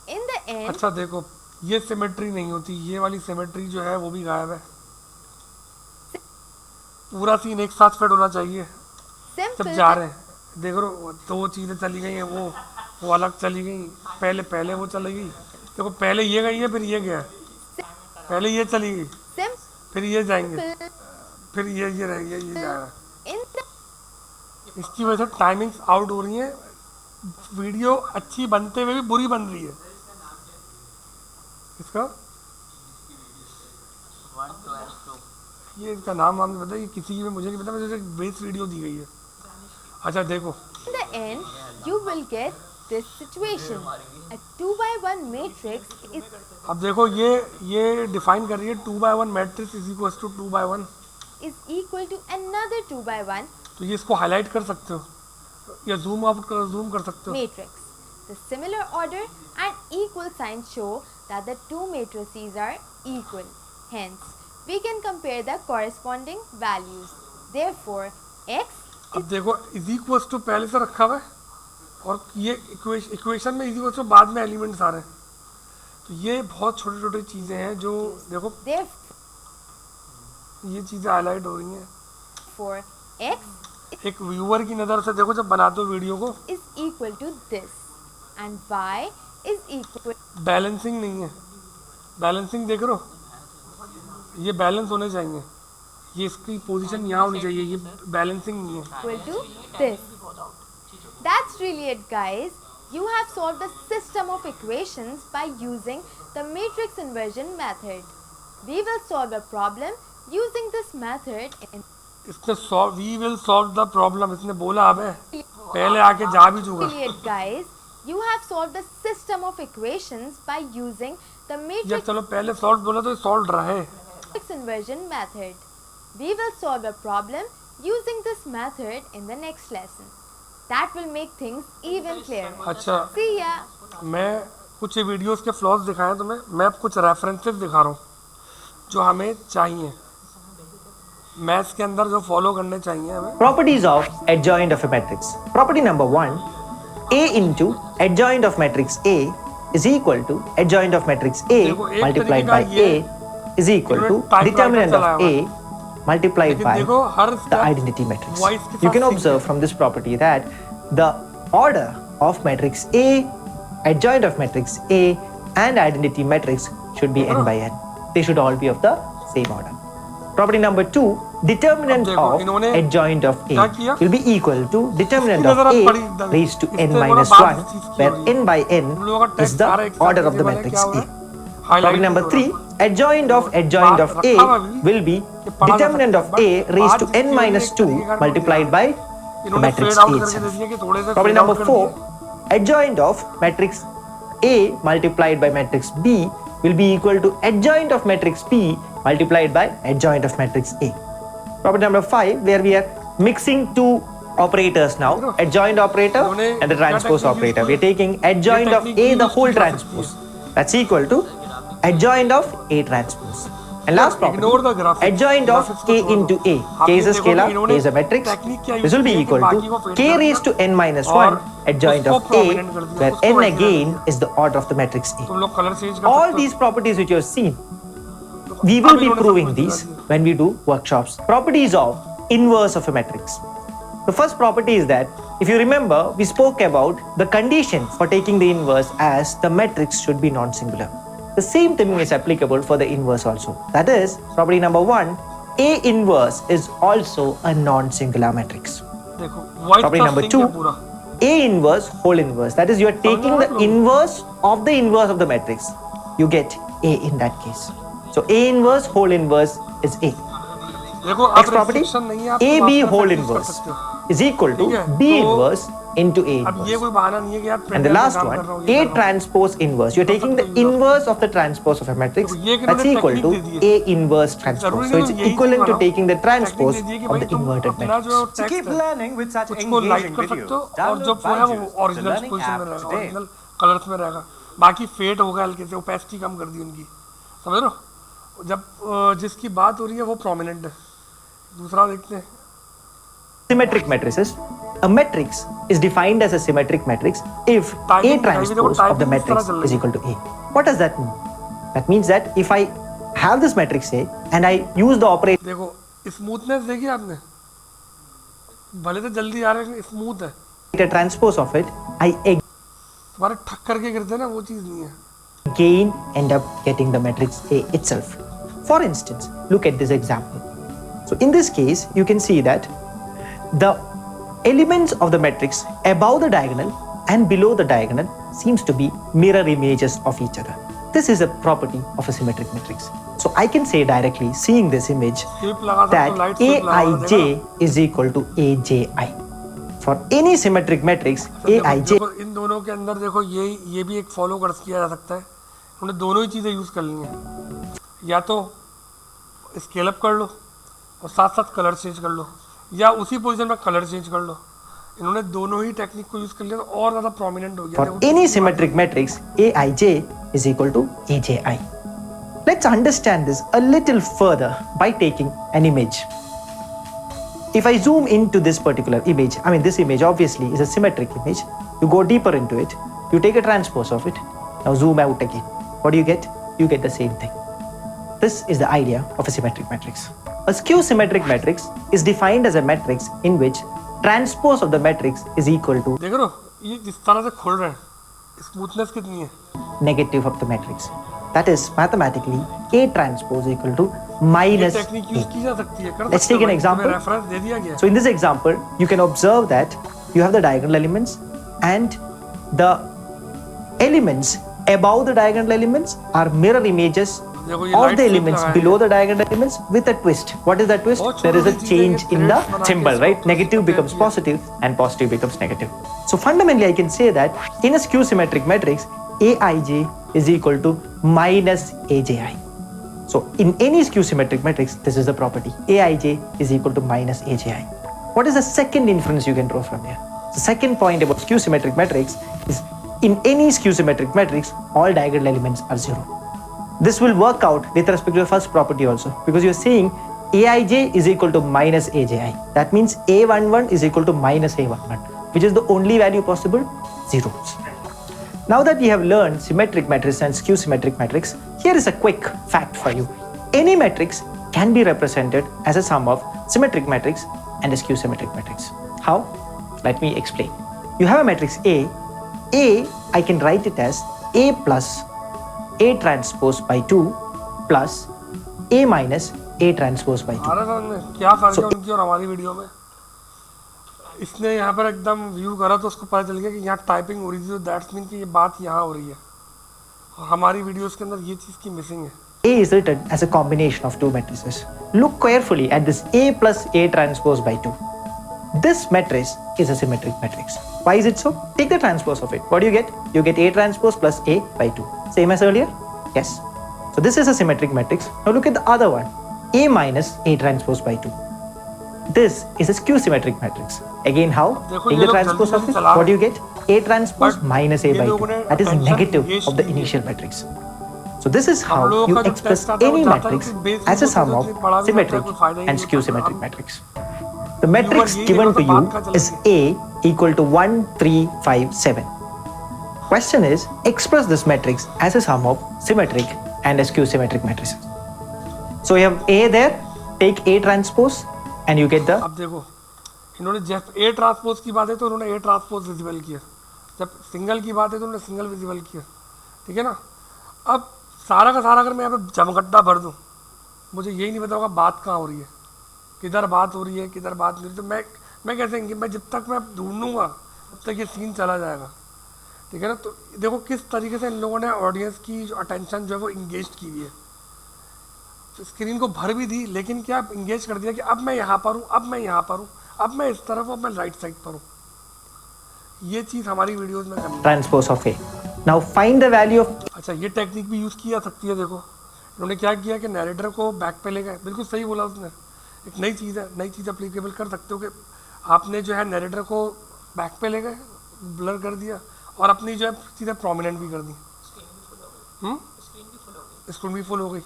In the end,
अच्छा देखो ये सिमेट्री नहीं होती, ये वाली सिमेट्री जो है वो भी गायब है। पूरा सीन एक साथ फिट होना चाहिए। जब
simple.
जा रहे हैं देखो दो चीज़ें चली गई हैं, वो अलग चली गई, पहले वो चली गई। देखो पहले ये गई है फिर ये गया है, पहले ये चली गई
Simple.
फिर ये जाएंगे, फिर ये रहेंगे, ये जाएगा।
In the
इसकी वजह से टाइमिंग्स आउट हो रही हैं, वीडियो अच्छी बनते हुए भी बुरी बन रही है। इसका
1 12 2
ये इसका नाम वाम नहीं पता, ये किसी की भी मुझे नहीं पता, मुझे एक बेस वीडियो दी गई है। अच्छा देखो
end, you will get this situation. A 2 by 1 matrix is
अब देखो ये डिफाइन कर रही है 2/1 matrix is equal to 2/1।
equal to another 2 by 1
तो ये इसको हाईलाइट कर सकते हो या जूम आउट कर जूम कर सकते हो।
matrix. The similar order and equal signs show that the two matrices are equal. Hence, we can compare the corresponding values. Therefore, x
अब देखो इज इक्वल टू पहले से रखा हुआ है और ये इक्वेशन में इज इक्वल टू बाद में एलिमेंट्स आ रहे हैं। तो ये बहुत छोटी छोटी चीज़ें हैं जो देखो ये चीज़ें हाईलाइट हो रही हैं।
therefore x
एक व्यूअर की नज़र से देखो जब बनाते हो वीडियो को,
is equal to this and y is equal
balancing नहीं है, बैलेंसिंग देख रहे हो ये बैलेंस होने चाहिए, ये इसकी पोजीशन यहाँ होनी चाहिए, ये बैलेंसिंग नहीं है।
equal to this. That's really it, guys. You have solved the system of equations by using the matrix inversion method. We will solve a problem using this method in
इसने solve, we will solve the problem, इसने बोला अब है, पहले आके जा भी चुका।
Really it, guys. You have solved the system of equations by using the
या
matrix
चलो पहले सॉल्व बोला तो सॉल्व रहे।
inversion method. We will solve a problem using this method in the next lesson. That will make things even clearer.
अच्छा,
See ya.
मैं कुछ videos के फ्लॉज दिखाए तुम्हें, मैं अब कुछ रेफरेंसेस दिखा रहा हूँ जो हमें चाहिए मैथ्स के अंदर, जो फॉलो करने चाहिए हमें।
Properties of adjoint of a matrix. Property number 1, A into adjoint of matrix A is equal to adjoint of matrix A
देखो, एक
multiplied
तरीके
by
का ये
A is equal to
इन्होंने typewriter
determinant
चलाया
of A multiplied
लेकिन
by
देखो हर
the
step
identity matrix.
voice के
You
साथ
can
sync
observe
है।
from this property that the order of matrix A, adjoint of matrix A and identity matrix should be n by n. They should all be of the same order. Property number 2, determinant
अब देखो,
of
इन्होंने
adjoint of
क्या
A
किया?
will be equal to determinant
इसकी
of
नजर
A
पड़ी एकदम।
raised to n
इससे
minus
बड़ा बात
1
इस चीज़ की
where
हो रही है।
n by n
हम लोगों का
is
टेक्स्ट
the
सारा एक
order
साथ
of the
लिखने वाला है,
matrix
क्या हो रहा
A.
है? Highlight
Property number
हो
3,
रहा है।
adjoint of
बात
A
रखा हुआ भी
will be
कि पढ़ा जा
determinant of
सकता है,
A
but
raised to
बात
n
जिसकी
minus
होगी
2
एक तरीके का
multiplied by the
इन्होंने
matrix
fade out
A
करके दे
itself.
दिया कि थोड़े से
Property
fade out
number
कर
4,
दिए।
adjoint of matrix A multiplied by matrix B will be equal to adjoint of matrix P multiplied by adjoint of matrix A. Property number 5, where we are mixing two operators now, adjoint operator and the transpose operator. We are taking adjoint of A the whole transpose. That's equal to adjoint of A transpose. And last
Ignore the
property,
graphics.
adjoint of
Graphics
K
को छोड़
into
दो।
A.
आप
K
ये
is a
देखो
scalar,
कि इन्होंने
K is a matrix.
technique क्या
This will be
use की है
equal
कि बाकी
to
को fade
K
कर
raised to
दिया
n minus
और
1 adjoint
उसको
of A,
prominent कर दिया,
where
उसको
n
ऐसे कर
again
दिया।
is the order of the matrix A.
तुम लोग कलर चेंज कर
All
सकते
these properties which you have seen,
हो।
we will
अब
be
इन्होंने सब
proving
कुछ
these
दिखा दिया।
when we do workshops. Properties of inverse of a matrix. The first property is that, if you remember, we spoke about the condition for taking the inverse as the matrix should be non-singular. The same thing is applicable for the inverse also. That is, property number 1, A inverse is also a non-singular matrix.
देखो white
Property
का
number
sync
2,
है पूरा।
A inverse whole inverse. That is, you are taking the inverse of the inverse of the matrix. You get A in that case. So A inverse whole inverse is A.
देखो अब
Next property,
restriction नहीं है, आप
AB
तो आप
whole
use कर
inverse
सकते हो।
is equal to
ठीक है,
B
तो
inverse into A
अब ये
inverse.
कोई बहाना नहीं है कि यार
And
printer
the
में
last
काम
one,
कर रहा हूँ, ये
A
कर रहा हूँ।
transpose inverse. You're taking the inverse of the transpose of a matrix.
देखो, ये कि
That's
इन्होंने
equal to
technique they the
A inverse transpose.
जरूरी
So
नहीं
it's
तो यही
equivalent to
cheese
taking the
बनाओ।
transpose
Technique दे दी कि
of
भाई
the
तुम
inverted
अपना
matrix.
जो
To keep
text है,
learning with such
उसको लाइट
engaging
कर सकते हो
videos,
और जो
download
वो है वो
Byju's, the
original
learning
position में
app
रहेगा,
today.
ओरिजिनल कलर्स में रहेगा। बाकी फेड होगा हल्के से, ओपेसिटी कम कर दी उनकी, समझ रहे हो? जब जिसकी बात हो रही है वो प्रोमिनेंट है। दूसरा देखते हैं।
Symmetric matrices. A matrix is defined as a symmetric matrix if A
Typing
transpose of the
typing इस तरह
matrix
चल
is
रही है।
equal to A. What does that mean? That means that if I have this matrix A and I use the operator
देखो smoothness देखी आपने, भले तो जल्दी आ रहे हैं, स्मूथ है।
transpose of it, I
तुम्हारे ठक करके गिरते हैं ना, वो चीज़ नहीं है।
again end up getting the matrix A itself. For instance, look at this example. So in this case, you can see that the elements of the matrix above the diagonal and below the diagonal seems to be mirror images of each other. This is a property of a symmetric matrix. So I can say directly, seeing this image,
स्विप लगा सकते हो,
that
light स्विप लगा
Aij
देगा।
is equal to Aji. For any symmetric matrix,
देखो,
Aij
देखो, इन दोनों के अंदर देखो ये भी एक फॉलो कर किया जा सकता है। उन्होंने दोनों ही चीज़ें यूज़ कर ली हैं, या तो स्केल अप कर लो और साथ साथ कलर चेंज कर लो, या उसी पोजीशन में कलर चेंज कर लो। इन्होंने दोनों ही टेक्निक को यूज़ कर लिया तो और ज़्यादा प्रोमिनेंट हो गया।
for any symmetric matrix, Aij is equal to Aji. Let's understand this a little further by taking an image. If I zoom into this particular image, I mean this image obviously is a symmetric image. You go deeper into it, you take a transpose of it, now zoom out again. What do you get? You get the same thing. This is the idea of a symmetric matrix. A skew symmetric matrix is defined as a matrix in which transpose of the matrix is equal to
देख रहे हो ये जिस तरह से खुल रहे हैं, स्मूथनेस कितनी है।
negative of the matrix. That is mathematically A transpose equal to minus
technique use की जा सकती है, कर
Let's
सकते
take
हो
an
भाई,
example.
तुम्हें रेफरेंस दे दिया गया है।
So in this example, you can observe that you have the diagonal elements and the elements above the diagonal elements are mirror images
देखो ये
of
light
the
flip
elements
लगाया
below
है।
the diagonal elements with a twist. What is that twist?
बहुत
There is a
छोटी चीज़ है,
change
ये
in the
threads बना के
symbol,
इसको
right?
twist
Negative
करके
becomes
किया।
positive and positive becomes negative. So fundamentally, I can say that in a skew symmetric matrix, Aij is equal to minus Aji. So in any skew symmetric matrix, this is the property. Aij is equal to minus Aji. What is the second inference you can draw from here? The second point about skew symmetric matrix is in any skew symmetric matrix, all diagonal elements are zero. This will work out with respect to the first property also, because you're saying Aij is equal to minus Aji. That means A11 is equal to minus A11, which is the only value possible, zeros. Now that we have learned symmetric matrix and skew symmetric matrix, here is a quick fact for you. Any matrix can be represented as a sum of symmetric matrix and a skew symmetric matrix. How? Let me explain. You have a matrix A. I can write it as A plus A transpose by 2 plus A minus A transpose by 2.
आ रहा है समझ में क्या फर्क है
So-
उनकी और हमारी वीडियो में? इसने यहाँ पर एकदम व्यू करा तो उसको पता चल गया कि यहाँ टाइपिंग हो रही थी, तो दैट्स मीन कि ये बात यहाँ हो रही है, और हमारी वीडियोस के अंदर ये चीज़ की मिसिंग है।
A is written as a combination of two matrices. Look carefully at this A plus A transpose by 2. This matrix is a symmetric matrix. Why is it so? Take the transpose of it. What do you get? You get A transpose plus A by 2. Same as earlier? Yes. So this is a symmetric matrix. Now look at the other one. A minus A transpose by 2. This is a skew symmetric matrix. Again, how?
देखो,
Take
ये
the
लोग
transpose
जल्दी
of it.
चला रहे
What do you get? A transpose
But
minus A
ये
by 2.
लोगों ने
That is
attention
negative
engaged
of the
नहीं किया।
initial matrix. So this is
हम
how
लोगों
you
का जो
express
test आता है, वो
any
जाता है
matrix
कि base
as a
में
sum
तो
of
इतनी पढ़ा भी
symmetric
नहीं, कोई फायदा ही
and
नहीं
skew
होता।
symmetric
हम-
matrix. The matrix
यही
given
देखो
to
तो
you
बात कहाँ चलेगी?
is A equal to 1, 3, 5, 7. Question is, express this matrix as a sum of symmetric and a skew symmetric matrices. So you have A there, take A transpose and you get the
अब देखो, इन्होंने जब A transpose की बात है तो उन्होंने A transpose visible किया, जब सिंगल की बात है तो उन्होंने सिंगल विजिबल किया, ठीक है ना। अब सारा का सारा अगर मैं यहाँ पे जमगड्ढा भर दूँ, मुझे यही नहीं पता होगा बात कहाँ हो रही है, किधर बात हो रही है, किधर बात नहीं हो रही, तो मैं कैसे, मैं जब तक मैं ढूंढूंगा तब तक ये सीन चला जाएगा, ठीक है ना। तो देखो किस तरीके से इन लोगों ने ऑडियंस की जो अटेंशन जो है वो इंगेज की हुई है, तो स्क्रीन को भर भी दी, लेकिन क्या इंगेज कर दिया कि अब मैं यहाँ पर हूँ, अब मैं यहाँ पर हूँ, अब मैं इस तरफ हूँ, अब मैं राइट साइड पर हूँ। ये चीज़ हमारी वीडियोस में करनी है।
transpose of A. Now find the value of
अच्छा, ये टेक्निक भी यूज़ की जा सकती है। देखो इन्होंने क्या किया कि नैरेटर को बैक पे ले गए, बिल्कुल सही बोला उसने, एक नई चीज़ है, नई चीज़ अप्लीकेबल कर सकते हो कि आपने जो है नैरेटर को बैक पे ले गए, ब्लर कर दिया, और अपनी जो है चीज़ें प्रोमिनेंट भी कर दी। स्क्रीन भी फुल हो गई।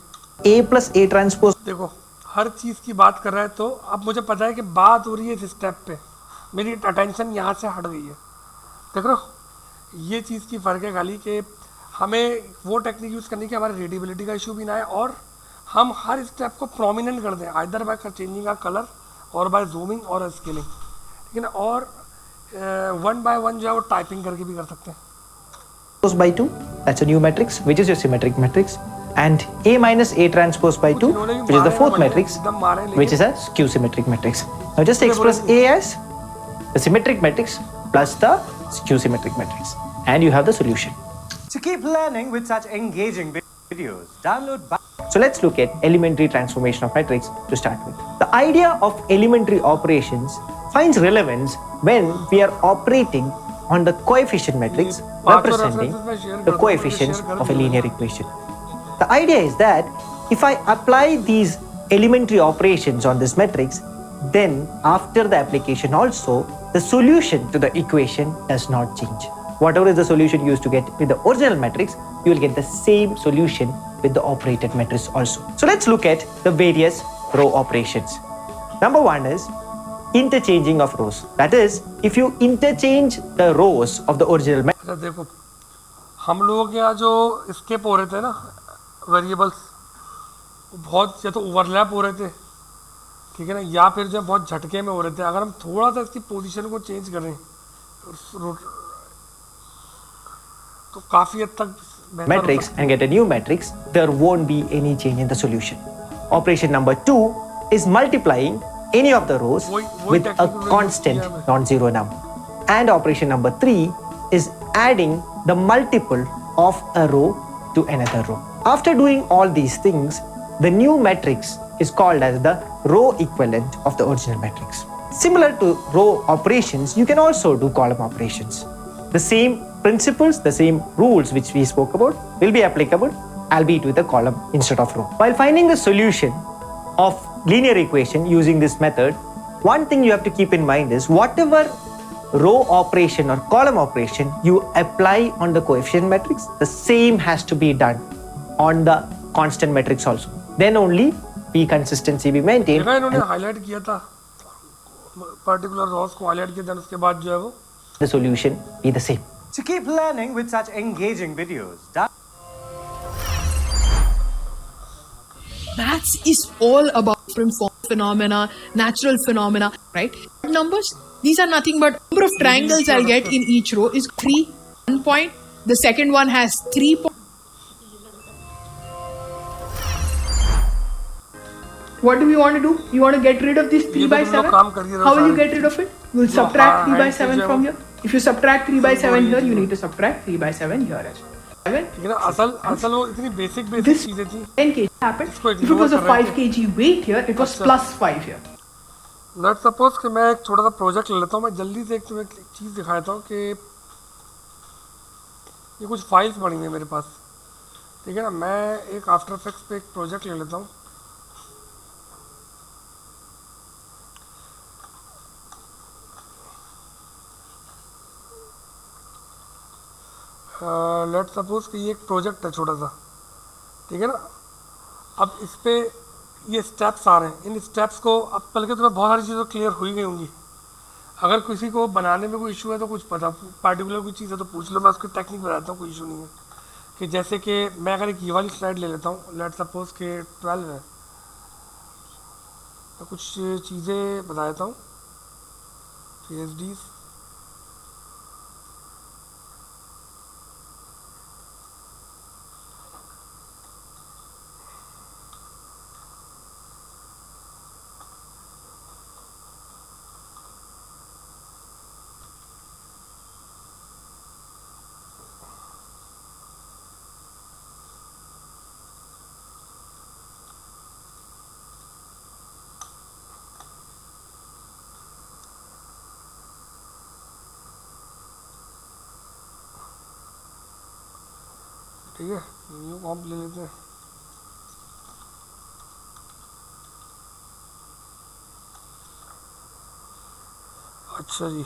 A plus A transpose.
देखो हर चीज़ की बात कर रहा है, तो अब मुझे पता है कि बात हो रही है इस स्टेप पे, मेरी अटेंशन यहाँ से हट गई है। देख रहे हो, ये चीज़ की फ़र्क है खाली कि हमें वो टेक्निक यूज़ करनी कि हमारे रीडेबिलिटी का इशू भी ना आए, और हम हर स्टेप को प्रोमिनेंट कर दें, आइदर बाय चेंजिंग का कलर और बाय जूमिंग और स्केलिंग, ठीक है ना। और वन बाय वन जो है वो टाइपिंग करके भी कर सकते हैं।
by 2, that's a new matrix, which is your symmetric matrix, and A minus A transpose by 2, which is the fourth matrix, which is a skew symmetric matrix. Now just express A as the symmetric matrix plus the skew symmetric matrix, and you have the solution.
To keep learning with such engaging videos, download.
So let's look at elementary transformation of matrix to start with. The idea of elementary operations finds relevance when we are operating on the coefficient matrix representing the coefficients of a linear equation. The idea is that if I apply these elementary operations on this matrix, then after the application also, the solution to the equation does not change. Whatever is the solution used to get with the original matrix, you will get the same solution with the operated matrix also. So let's look at the various row operations. Number one is interchanging of rows. That is, if you interchange the rows of the original matrix,
अच्छा देखो, हम लोगों के यहाँ जो escape हो रहे थे ना वेरिएबल्स, बहुत या तो ओवरलैप हो रहे थे, ठीक है ना, या फिर जो बहुत झटके में हो रहे थे। अगर हम थोड़ा सा इसकी पोजीशन को चेंज करें तो काफ़ी हद तक बेहतर
matrix and get a new matrix, there won't be any change in the solution. operation number 2 is multiplying any of the rows
वही
with a
technical way
constant
किया है।
non-zero number. And operation number 3 is adding the multiple of a row to another row. After doing all these things, the new matrix is called as the row equivalent of the original matrix. Similar to row operations, you can also do column operations. The same principles, the same rules which we spoke about will be applicable, albeit with a column instead of row. While finding the solution of linear equation using this method, one thing you have to keep in mind is whatever row operation or column operation you apply on the coefficient matrix, the same has to be done on the constant matrix also. Then only P consistency be maintained.
देखा इन्होंने highlight किया था particular Ross को highlight किया था उसके बाद जो है वो
The solution be the same.
To keep learning with such engaging videos,
Maths is all about different phenomena, natural phenomena, right? Numbers, these are nothing but number of triangles I'll get in each row is 3, 1 point. The second one has 3 points. What do we want to do? You want to get rid of this 3 by
तुम लोग
7?
काम कर ही रहे हो
How will you
सारे।
get rid of it? You will subtract 3 by
hand से
7
जो है
from
वो-
here. If you subtract 3 by 7 here, you need to subtract 3 by 7 here as well. 7.
ठीक है ना असल वो इतनी बेसिक
This
चीजें थी
10 kg happened.
इसको
If it was a
ignore कर रहे
5 kg weight here, it was
अच्छा।
plus 5 here.
लेट्स सपोज कि मैं एक छोटा सा प्रोजेक्ट ले लेता हूँ मैं जल्दी से एक तुम्हें एक चीज़ दिखाता हूँ कि ये कुछ फाइल्स बनी हुई है मेरे पास ठीक है ना मैं एक आफ्टर इफेक्ट्स पे एक प्रोजेक्ट ले लेता हूँ लेट्स सपोज कि ये एक प्रोजेक्ट है छोटा सा ठीक है ना अब इस पे ये स्टेप्स आ रहे हैं इन स्टेप्स को अब बल्कि तुम्हें बहुत सारी चीज़ें क्लियर हो ही गई होंगी अगर किसी को बनाने में कोई इशू है तो कुछ पता पार्टिकुलर कोई चीज़ है तो पूछ लो मैं उसकी टेक्निक बताता हूँ कोई इशू नहीं है कि जैसे कि मैं अगर एक ये वाली स्लाइड ले लेता हूँ लेट सपोज के 12 है मैं कुछ चीज़ें बता देता हूँ PhDs ठीक है न्यू कॉम्प ले लेते हैं अच्छा जी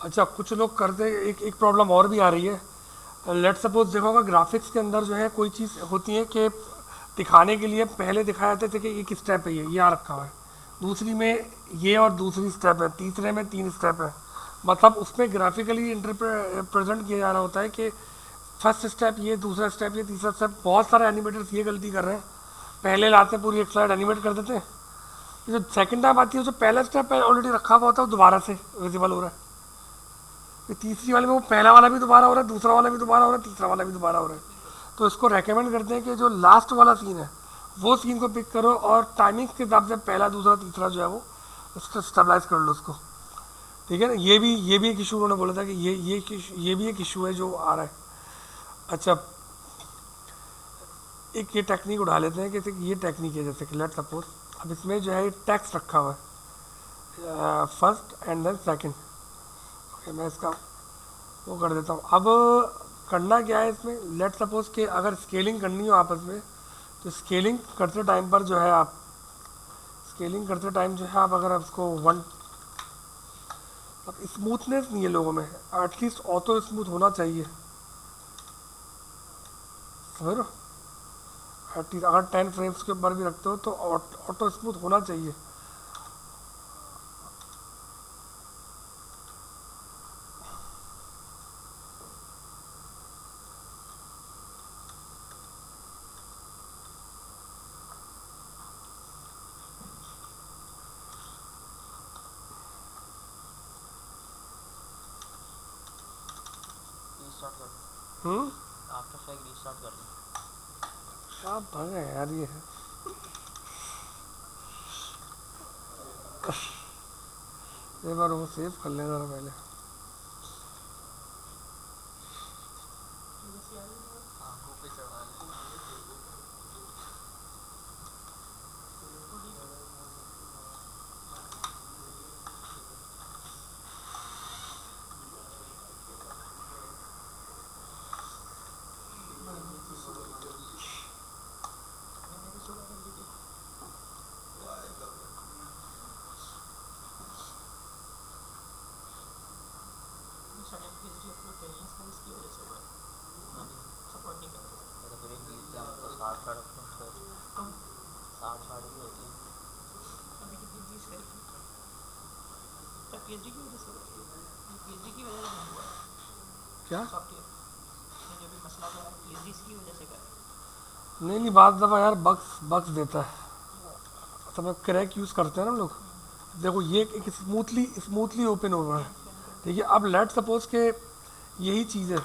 अच्छा कुछ लोग करते एक प्रॉब्लम और भी आ रही है लेट सपोज देखो होगा ग्राफिक्स के अंदर जो है कोई चीज़ होती है कि दिखाने के लिए पहले दिखाए जाते थे कि एक स्टेप है ये यहाँ रखा हुआ है दूसरी में ये और दूसरी स्टेप है तीसरे में 3 स्टेप है मतलब उसमें ग्राफिकली प्रेजेंट किया जा रहा होता है कि फर्स्ट स्टेप ये दूसरा स्टेप ये तीसरा स्टेप बहुत सारे एनिमेटर्स ये गलती कर रहे हैं पहले लाते हैं पूरी एक स्लाइड एनिमेट कर देते हैं जो सेकंड टाइम आती है जो पहला स्टेप ऑलरेडी रखा हुआ होता है वो दोबारा से विजिबल हो रहा है फिर तीसरी वाले में वो पहला वाला भी दोबारा हो रहा है दूसरा वाला भी दोबारा हो रहा है तीसरा वाला भी दोबारा हो रहा है तो इसको रेकमेंड करते हैं कि जो लास्ट वाला सीन है वो सीन को पिक करो और टाइमिंग के हिसाब से पहला दूसरा तीसरा जो है वो उसको स्टेबलाइज कर लो उसको ठीक है ना ये भी एक इशू उन्होंने बोला था कि ये भी एक इशू है जो आ रहा है अच्छा एक ये टेक्निक उठा लेते हैं कि ये टेक्निक है जैसे कि लेट सपोज अब इसमें जो है टेक्स्ट रखा हुआ है first and then second okay मैं इसका वो कर देता हूँ अब करना क्या है इसमें लेट सपोज कि अगर स्केलिंग करनी हो आपस में तो स्केलिंग करते टाइम पर जो है आप स्केलिंग करते टाइम जो है आप अगर उसको अब स्मूथनेस नहीं है लोगों में एटलीस्ट ऑटो स्मूथ होना चाहिए समझ लो एटलीस्ट अगर 10 फ्रेम्स के ऊपर भी रखते हो तो ऑटो स्मूथ होना चाहिए
रीस्टार्ट कर आफ्टर इफेक्ट रीस्टार्ट कर लो।
क्या भंगा है यार ये। एक बार वो सेव कर लेना जरा पहले।
आंखों पे चढ़ा ले।
सडन पीएचडी अप्रूव कर रही है सर, इसकी वजह से हुआ है, सपोर्ट नहीं कर रहे।
मेरे पूरे एग्जाम तो 60
कम
60 की होती है।
अभी कितनी 20 रही थी, तब पीएचडी की वजह से हुआ है, पीएचडी की वजह से नहीं हुआ है
क्या?
सॉफ्टवेयर में जो भी मसला हुआ है पीएचडी की वजह से कर।
नहीं नहीं, बात दफ़ा यार बग्स देता है। सब क्रैक यूज़ करते हैं ना हम लोग। देखो ये एक स्मूथली ओपन हो रहा है, ठीक है। अब लेट सपोज के यही चीज़ है,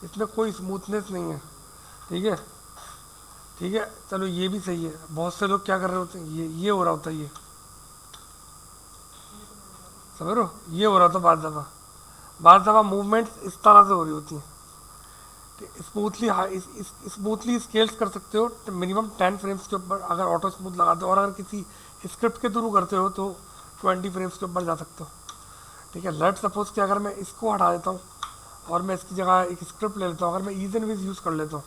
इसमें कोई स्मूथनेस नहीं है, ठीक है ठीक है। चलो ये भी सही है। बहुत से लोग क्या कर रहे होते हैं, ये हो रहा होता है, ये समझ रहे हो, ये हो रहा होता। बाद दफ़ा मूवमेंट इस तरह से हो रही होती हैं। स्मूथली स्केल्स कर सकते हो मिनिमम 10 फ्रेम्स के ऊपर अगर ऑटो स्मूथ लगाते हो, और अगर किसी स्क्रिप्ट के थ्रू करते हो तो 20 फ्रेम्स के ऊपर जा सकते हो, ठीक है। लेट सपोज कि अगर मैं इसको हटा देता हूँ और मैं इसकी जगह एक स्क्रिप्ट ले लेता हूँ, अगर मैं ईज एंड विज यूज़ कर लेता हूँ,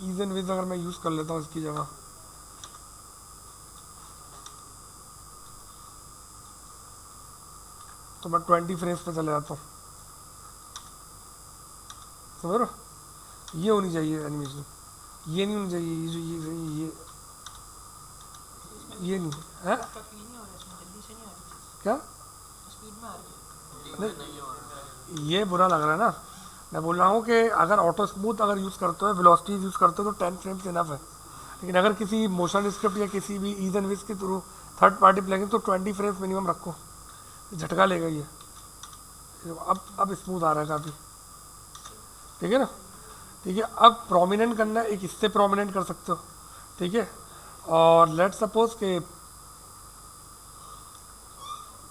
ईज एंड विज अगर मैं यूज़ कर लेता हूँ इसकी जगह, तो मैं 20 फ्रेम्स पे चले जाता हूँ, समझ रहे हो। ये होनी चाहिए एनिमेशन, ये नहीं होनी चाहिए, ये जो ये नहीं है।
आपका क्लीन नहीं हो रहा है इसमें, जल्दी से नहीं आ रही चीज़,
क्या
स्पीड में आ रही है।
नहीं, ये बुरा लग रहा है ना। मैं बोल रहा हूँ कि अगर ऑटो स्मूथ अगर यूज़ करते हो, वेलोसिटीज यूज़ करते हो तो 10 फ्रेम्स इनफ है। लेकिन अगर किसी मोशन स्क्रिप्ट या किसी भी ईज एंड विज के थ्रू थर्ड पार्टी प्लगइन तो 20 फ्रेम्स मिनिमम रखो, झटका लेगा ये। अब स्मूथ आ रहा है काफ़ी, ठीक है ना, ठीक है। अब प्रोमिनेंट करना है, एक इससे प्रोमिनेंट कर सकते हो, ठीक है। और लेट सपोज के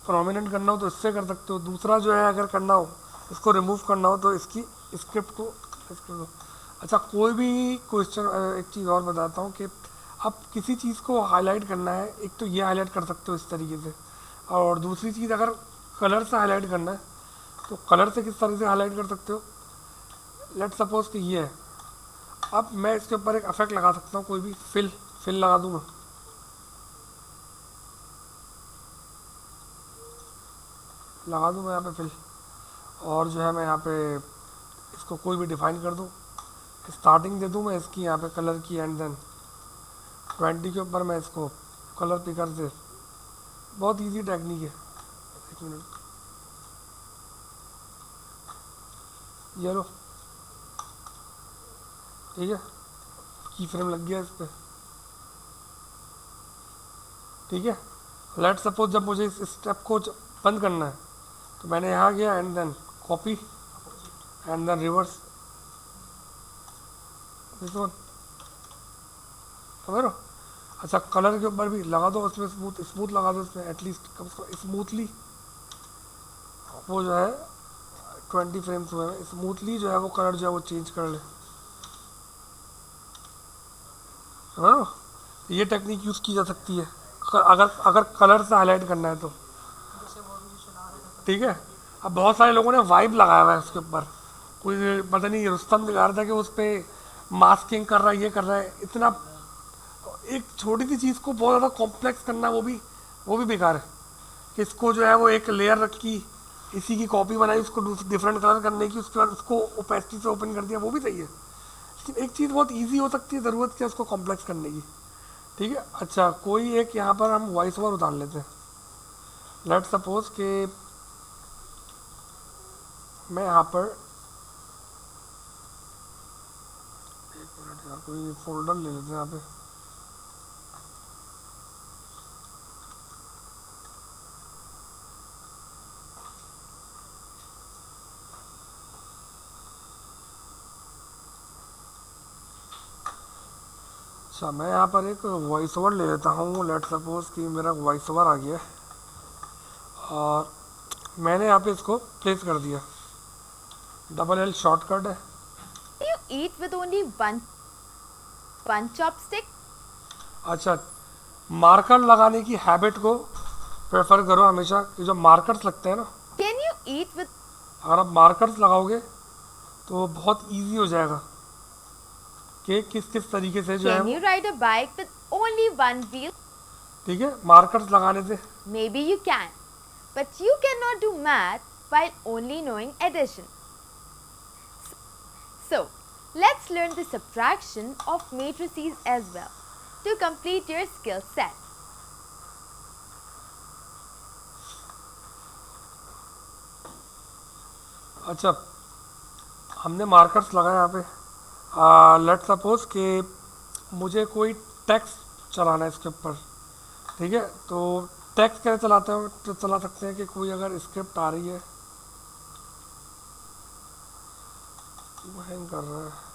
प्रोमिनेंट करना हो तो इससे कर सकते हो। दूसरा जो है अगर करना हो, इसको रिमूव करना हो तो इसकी स्क्रिप्ट को कर दो। अच्छा, कोई भी क्वेश्चन, एक चीज़ और बताता हूँ कि अब किसी चीज़ को हाईलाइट करना है, एक तो ये हाईलाइट कर सकते हो इस तरीके से, और दूसरी चीज़ अगर कलर से हाईलाइट करना है तो कलर से किस तरह से हाईलाइट कर सकते हो। लेट सपोज कि ये है, अब मैं इसके ऊपर एक इफेक्ट लगा सकता हूँ, कोई भी फिल लगा दूँ मैं, यहाँ पे फिल, और जो है मैं यहाँ पे इसको कोई भी डिफाइन कर दूँ, स्टार्टिंग दे दूँ मैं इसकी यहाँ पे कलर की, एंड देन 20 के ऊपर मैं इसको कलर पिकर से, बहुत इजी टेक्निक है। एक मिनट, ये लो, ठीक है, की फ्रेम लग गया इस पर, ठीक है। लेट सपोज जब मुझे इस स्टेप को बंद करना है तो मैंने यहाँ गया and then copy and then reverse, this one, समझ लो। अच्छा, कलर के ऊपर भी लगा दो, उसमें स्मूथ लगा दो, उसमें एटलीस्ट कम से कम स्मूथली, वो जो है 20 फ्रेम्स हुए हैं, स्मूथली जो है वो कलर जो है वो चेंज कर ले, समझ लो। ये टेक्निक यूज़ की जा सकती है अगर कलर से हाईलाइट करना है तो, ठीक है। अब बहुत सारे लोगों ने वाइब लगाया हुआ है उसके ऊपर, कोई पता नहीं रुस्तम दिखा रहा था कि उस पर मास्किंग कर रहा है, ये कर रहा है। इतना एक छोटी सी चीज़ को बहुत ज़्यादा कॉम्प्लेक्स करना, वो भी बेकार है। कि इसको जो है वो एक लेयर रखी, इसी की कॉपी बनाई, उसको डिफरेंट कलर करने की, उसके बाद उसको ओपेसिटी से ओपन कर दिया, वो भी सही है। लेकिन एक चीज़ बहुत ईजी हो सकती है, ज़रूरत क्या उसको कॉम्प्लेक्स करने की, ठीक है। अच्छा, कोई एक यहाँ पर हम वॉइस ओवर उतार लेते हैं। लेट सपोज के मैं यहाँ पर, एक मिनट यार, कोई फोल्डर ले लेते हैं यहाँ पे, अच्छा, मैं यहाँ पर एक वॉइस ओवर ले लेता हूँ। लेट सपोज कि मेरा वॉइस ओवर आ गया है और मैंने यहाँ पे इसको प्लेस कर दिया। डबल एल शॉर्टकट है।
You eat with only one chopstick?
अच्छा, मार्कर लगाने की हैबिट को प्रेफर करो हमेशा। ये जो मार्कर्स लगते हैं ना,
Can you eat with
अगर आप मार्कर्स लगाओगे तो बहुत इजी हो जाएगा कि किस किस तरीके से जो है
Can
वो,
you ride a bike with only one wheel?
ठीक है, मार्कर्स लगाने से।
Maybe you can, but you cannot do math while only knowing addition. So, let's learn the subtraction of matrices as well to complete your skill set.
अच्छा, हमने markers लगाए यहाँ पे। Let suppose कि मुझे कोई टेक्स्ट चलाना है इसके ऊपर, ठीक है। तो टेक्स्ट कैसे चलाते हो, तो चला सकते हैं कि कोई अगर स्क्रिप्ट आ रही है, वो हैंग कर रहा है।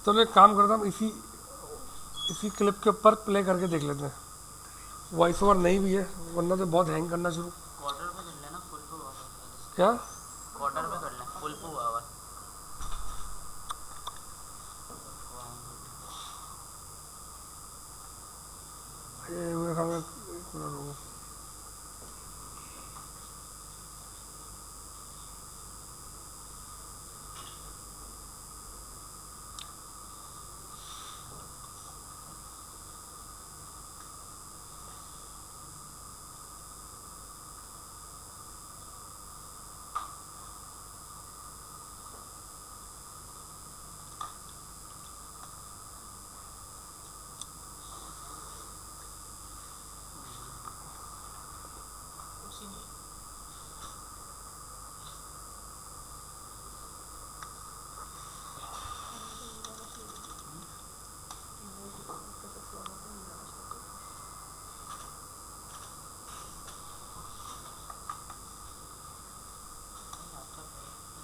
चलो एक काम करता हूँ, इसी क्लिप के ऊपर प्ले करके देख लेते हैं। वॉइस ओवर नहीं भी है, वरना तो बहुत हैंग करना शुरू।
क्वार्टर में कर लेना, फुल पे हुआ है।
क्या?
क्वार्टर में कर लें, फुल पे हुआ है।
ये वो हमें एक मिनट रुको।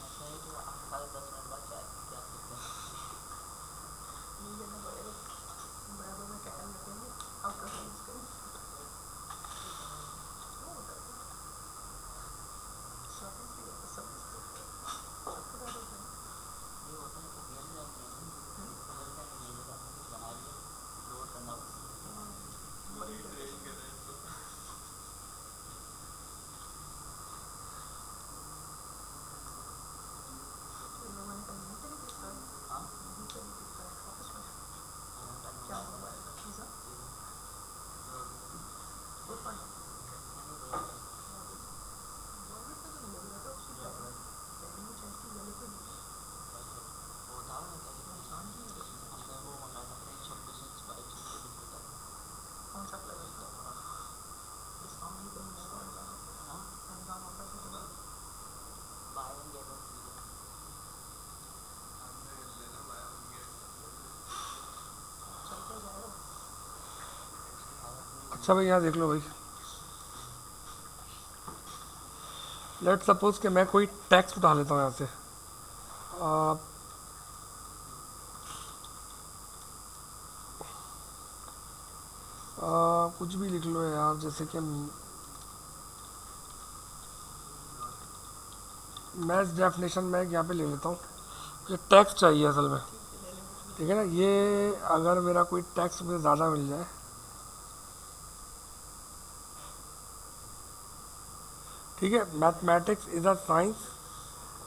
ऐसा है कि आप साढ़े 10 मिनट बाद चाय पी सकते हैं। ये होता है कि रियल टाइम नहीं है, बनाइए, लोड करना पड़ता है।
अच्छा भाई, यहाँ देख लो भाई। लेट सपोज कि मैं कोई टेक्स्ट उठा लेता हूँ यहाँ से। आ, कुछ भी लिख लो यार, जैसे कि मैथ डेफिनेशन मैं यहाँ पे ले लेता हूँ। ये टेक्स्ट चाहिए असल में, ठीक है ना। ये अगर मेरा कोई टेक्स्ट मुझे ज़्यादा मिल जाए, ठीक है। मैथमेटिक्स इज़ अ साइंस,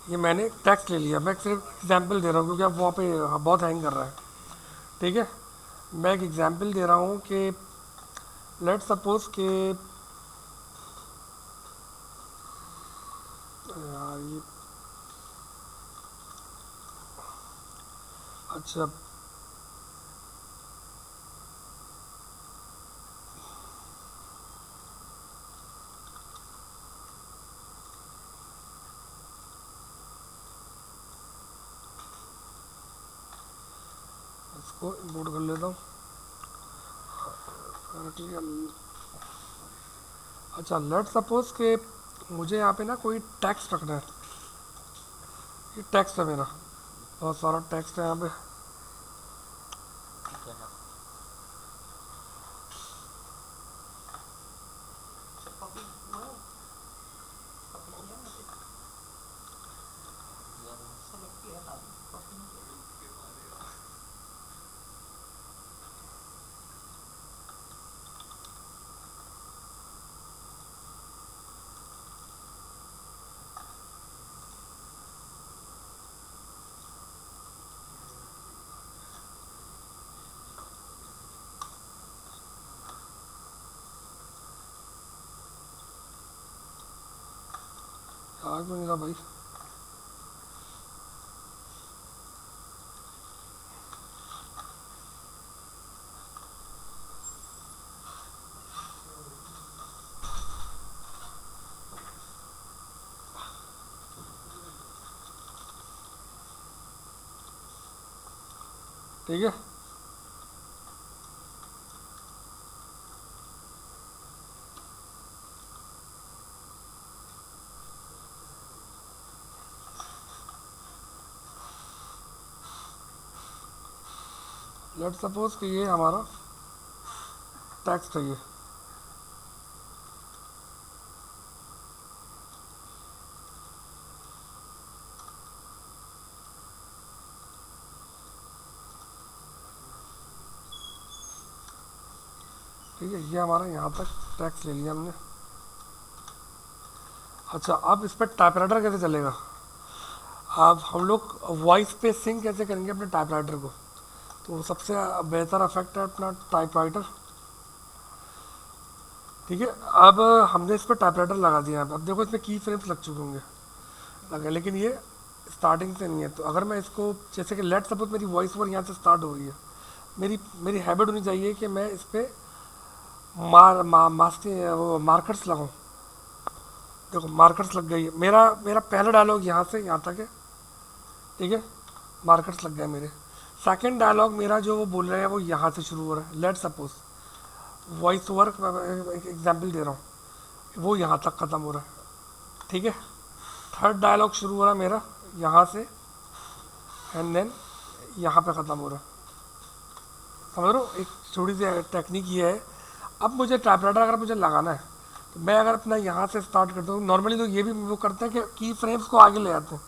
ये मैंने टेक्स्ट ले लिया। मैं सिर्फ एग्जांपल दे रहा हूँ क्योंकि अब वहाँ पे बहुत हैंग कर रहा है, ठीक है। मैं एक एग्जांपल दे रहा हूँ कि लेट सपोज कि यार ये, अच्छा इसको इंपोर्ट कर लेता हूँ। ठीक है। अच्छा, लेट सपोज के मुझे यहाँ पे ना कोई टैक्स रखना है। ये टैक्स है मेरा, बहुत सारा टैक्स है यहाँ पे।
ठीक है ना।
कॉपी हुआ है? कॉपी किया मैंने सेलेक्ट किया था, कॉपी नहीं किया।
आज में मेरा भाई ठीक है। लेट सपोज कि ये हमारा टैक्स चाहिए। ठीक है, ये हमारा यहाँ तक टैक्स ले लिया हमने। अच्छा, अब इस पर टाइपराइटर कैसे चलेगा? अब हम लोग वॉइस पे सिंक कैसे करेंगे अपने टाइपराइटर को? तो सबसे बेहतर इफेक्ट है अपना टाइपराइटर। ठीक है, अब हमने इस पर टाइपराइटर लगा दिया है। अब देखो इसमें की फ्रेम्स लग चुके होंगे, लगे, लेकिन ये स्टार्टिंग से नहीं है। तो अगर मैं इसको, जैसे कि लेट सपोज मेरी वॉइस ओवर यहाँ से स्टार्ट हो रही है, मेरी हैबिट होनी चाहिए कि मैं इस पर वो मार्कर्स लगाऊं। देखो मार्कर्स लग गई है। मेरा पहला डायलॉग यहाँ से यहाँ तक है। ठीक है, मार्कर्स लग गए मेरे। सेकंड डायलॉग मेरा जो वो बोल रहे हैं वो यहाँ से शुरू हो रहा है। लेट सपोज वॉइस ओवर एक एग्जाम्पल दे रहा हूँ, वो यहाँ तक ख़त्म हो रहा है। ठीक है, थर्ड डायलॉग शुरू हो रहा है मेरा यहाँ से, एंड देन यहाँ पे ख़त्म हो रहा है। समझ रहे हो? एक छोटी सी टेक्निक ये है। अब मुझे टाइपराइटर अगर मुझे लगाना है तो मैं अगर अपना यहाँ से स्टार्ट करता हूँ, नॉर्मली तो ये भी वो करते हैं कि की फ्रेम्स को आगे ले आते हैं।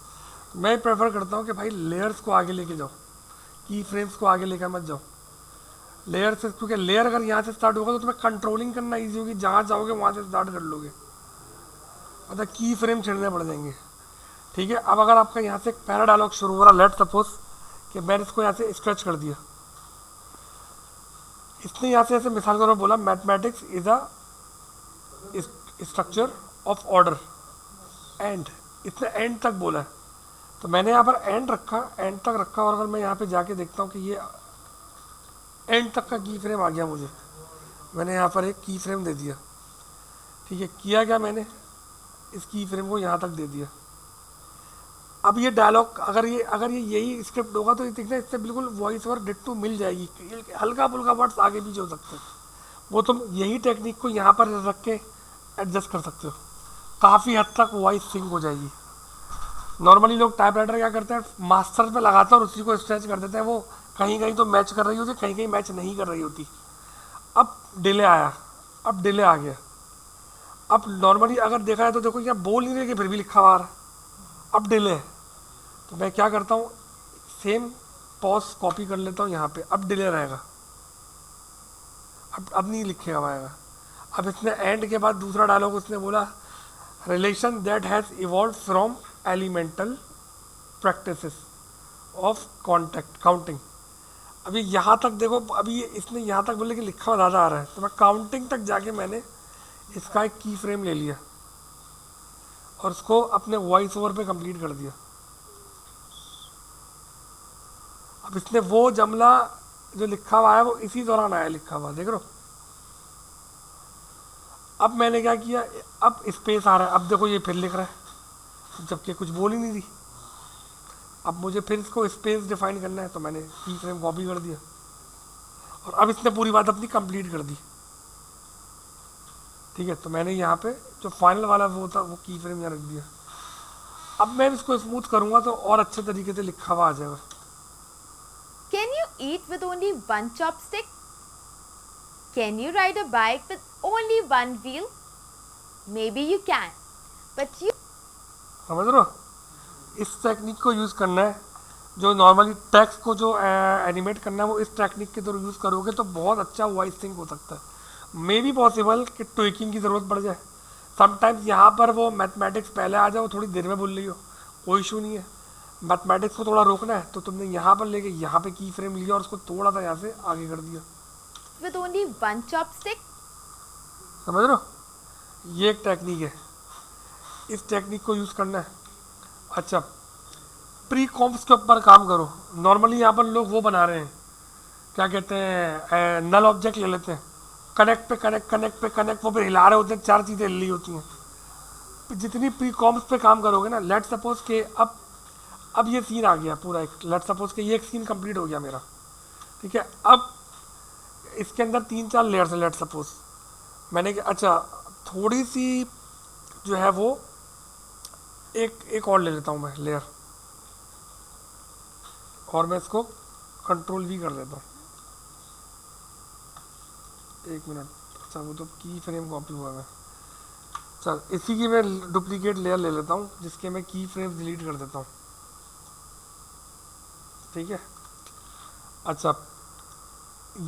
तो मैं प्रेफर करता हूँ कि भाई लेयर्स को आगे लेके जाओ, की फ्रेम्स को आगे लेकर मत जाओ। लेयर से, क्योंकि लेयर अगर यहाँ से स्टार्ट होगा तो तुम्हें कंट्रोलिंग करना ईजी होगी, जहाँ जाओगे वहाँ से स्टार्ट कर लोगे, मतलब की फ्रेम छेड़ने पड़ जाएंगे। ठीक है, अब अगर आपका यहाँ से एक पहला डायलॉग शुरू हो रहा, लेट सपोज कि मैंने इसको यहाँ से स्ट्रेच कर दिया। इसने यहाँ से ऐसे मिसाल के तौर पर बोला, mathematics is a structure of order and, इसने एंड तक बोला है। तो मैंने यहाँ पर एंड रखा, एंड तक रखा, और अगर मैं यहाँ पे जाके देखता हूँ कि ये एंड तक का की फ्रेम आ गया मुझे, मैंने यहाँ पर एक की फ्रेम दे दिया। ठीक है, किया क्या मैंने, इस की फ्रेम को यहाँ तक दे दिया। अब ये डायलॉग अगर ये यही स्क्रिप्ट होगा तो देखना इससे बिल्कुल वॉइस ओवर डिट्टो मिल जाएगी। हल्का फुल्का वर्ड्स आगे पीछे हो सकते हैं, वो तुम यही टेक्निक को यहाँ पर रख के एडजस्ट कर सकते हो, काफ़ी हद तक वॉइस सिंक हो जाएगी। नॉर्मली लोग टाइपराइटर क्या करते हैं, मास्टर पे लगाते हैं और उसी को स्ट्रेच कर देते हैं। वो कहीं कहीं तो मैच कर रही होती, कहीं कहीं मैच नहीं कर रही होती। अब डिले आया, अब डिले आ गया। अब नॉर्मली अगर देखा है तो देखो यहाँ बोल नहीं रहे कि फिर भी लिखा हुआ आ रहा है, अब डिले है। तो मैं क्या करता हूँ, सेम पॉज कॉपी कर लेता हूँ यहाँ पे, अब डिले रहेगा, अब नहीं लिखेगा आएगा। अब इसने एंड के बाद दूसरा डायलॉग उसने बोला, relation that has evolve from elemental practices of contact counting. अभी यहाँ तक देखो, अभी इसने यहाँ तक बोले कि लिखा हुआ ज़्यादा आ रहा है, तो मैं काउंटिंग तक जाके मैंने इसका एक की फ्रेम ले लिया और उसको अपने वॉइस ओवर पे कंप्लीट कर दिया। अब इसने वो जमला जो लिखा हुआ है वो इसी दौरान आया लिखा हुआ, देख रहे हो। अब मैंने क्या किया, अब स्पेस आ रहा है, अब देखो ये फिर लिख रहा है जबकि कुछ बोल ही नहीं रही। अब मुझे फिर इसको स्पेस डिफाइन करना है, तो मैंने की फ्रेम कॉपी कर दिया। और अब इसने पूरी बात अपनी कंप्लीट कर दी। ठीक है, तो मैंने यहाँ पे जो फाइनल वाला वो था वो की फ्रेम यहाँ रख दिया। अब मैं इसको स्मूथ करूँगा तो और अच्छे तरीके से लिखा हुआ आ जाएगा।
Can you eat with only one chopstick? Can you ride a bike with only one wheel? Maybe you can, but you
समझ रहे हो, इस टेक्निक को यूज़ करना है। जो नॉर्मली टेक्स्ट को जो एनिमेट करना है वो इस टेक्निक के थ्रू यूज़ करोगे तो बहुत अच्छा वॉइस सिंक हो सकता है। मे बी पॉसिबल कि ट्विकिंग की ज़रूरत पड़ जाए समटाइम्स। यहाँ पर वो मैथमेटिक्स पहले आ जाए, वो थोड़ी देर में बोल रही हो, कोई इशू नहीं है। मैथमेटिक्स को थोड़ा रोकना है तो तुमने यहाँ पर लेके यहाँ पे की फ्रेम लिया और उसको थोड़ा सा यहाँ से आगे कर दिया।
with only one chopstick?
समझ रहे हो, ये एक टेक्निक है, इस टेक्निक को यूज़ करना है। अच्छा, प्री कॉम्प्स के ऊपर काम करो। नॉर्मली यहाँ पर लोग वो बना रहे हैं, क्या कहते हैं, नल ऑब्जेक्ट ले लेते हैं, कनेक्ट पे कनेक्ट, कनेक्ट पे कनेक्ट, वो फिर हिला रहे होते हैं, 4 चीज़ें हिल रही होती हैं। जितनी प्री कॉम्प्स पे काम करोगे ना, लेट सपोज के अब ये सीन आ गया पूरा एक, लेट सपोज के ये एक सीन कंप्लीट हो गया मेरा। ठीक है, अब इसके अंदर 3-4 लेयर्स है। लेट सपोज मैंने अच्छा थोड़ी सी जो है वो एक और ले लेता हूँ मैं लेयर, और मैं इसको कंट्रोल भी कर देता हूँ। 1 मिनट, अच्छा वो तो की फ्रेम कॉपी हुआ है। चल इसी की मैं डुप्लीकेट लेयर ले लेता हूँ जिसके मैं की फ्रेम डिलीट कर देता हूँ। ठीक है, अच्छा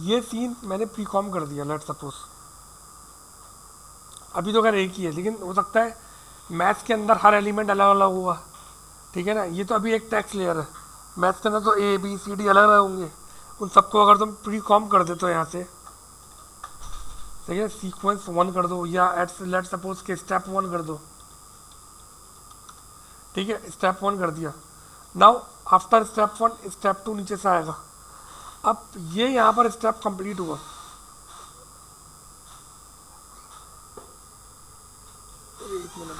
ये सीन मैंने प्री कॉम कर दिया लेट सपोज। अभी तो खैर एक ही है, लेकिन हो सकता है मैथ्स के अंदर हर एलिमेंट अलग अलग हुआ। ठीक है ना, ये तो अभी एक टेक्स्ट लेयर है, मैथ्स के अंदर तो ए बी सी डी अलग अलग होंगे। उन सबको अगर तुम प्री कॉम कर देते हो यहाँ से, ठीक है, सीक्वेंस 1 कर दो या एट लेट सपोज के स्टेप 1 कर दो। ठीक है, स्टेप 1 कर दिया। नाउ आफ्टर स्टेप 1 स्टेप 2 नीचे से आएगा। अब ये यहाँ पर स्टेप कंप्लीट हुआ। एक मिनट,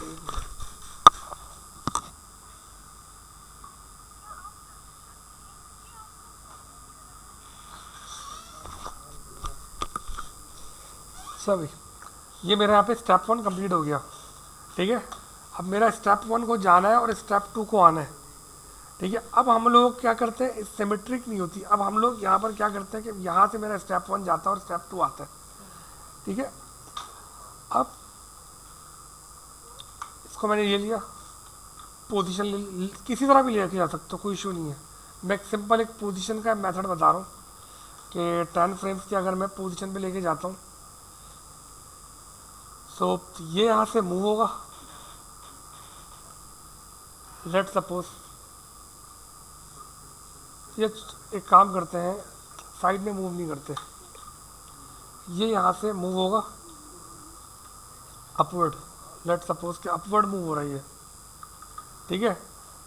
सभी ये मेरा यहाँ पे स्टेप 1 कंप्लीट हो गया। ठीक है, अब मेरा स्टेप 1 को जाना है और स्टेप 2 को आना है। ठीक है, अब हम लोग क्या करते हैं, सिमेट्रिक नहीं होती। अब हम लोग यहाँ पर क्या करते हैं कि यहाँ से मेरा स्टेप 1 जाता है और स्टेप 2 आता है। ठीक है, अब इसको मैंने ये लिया, पोजीशन किसी तरह भी लेके जा सकते हो, कोई इशू नहीं है। मैं एक सिंपल एक पोजीशन का मेथड बता रहा हूँ कि 10 फ्रेम्स की अगर मैं पोजीशन पे लेके जाता हूँ तो ये यहाँ से मूव होगा। लेट सपोज ये एक काम करते हैं, साइड में मूव नहीं करते, ये यहाँ से मूव होगा अपवर्ड। लेट सपोज के अपवर्ड मूव हो रही है। ठीक है,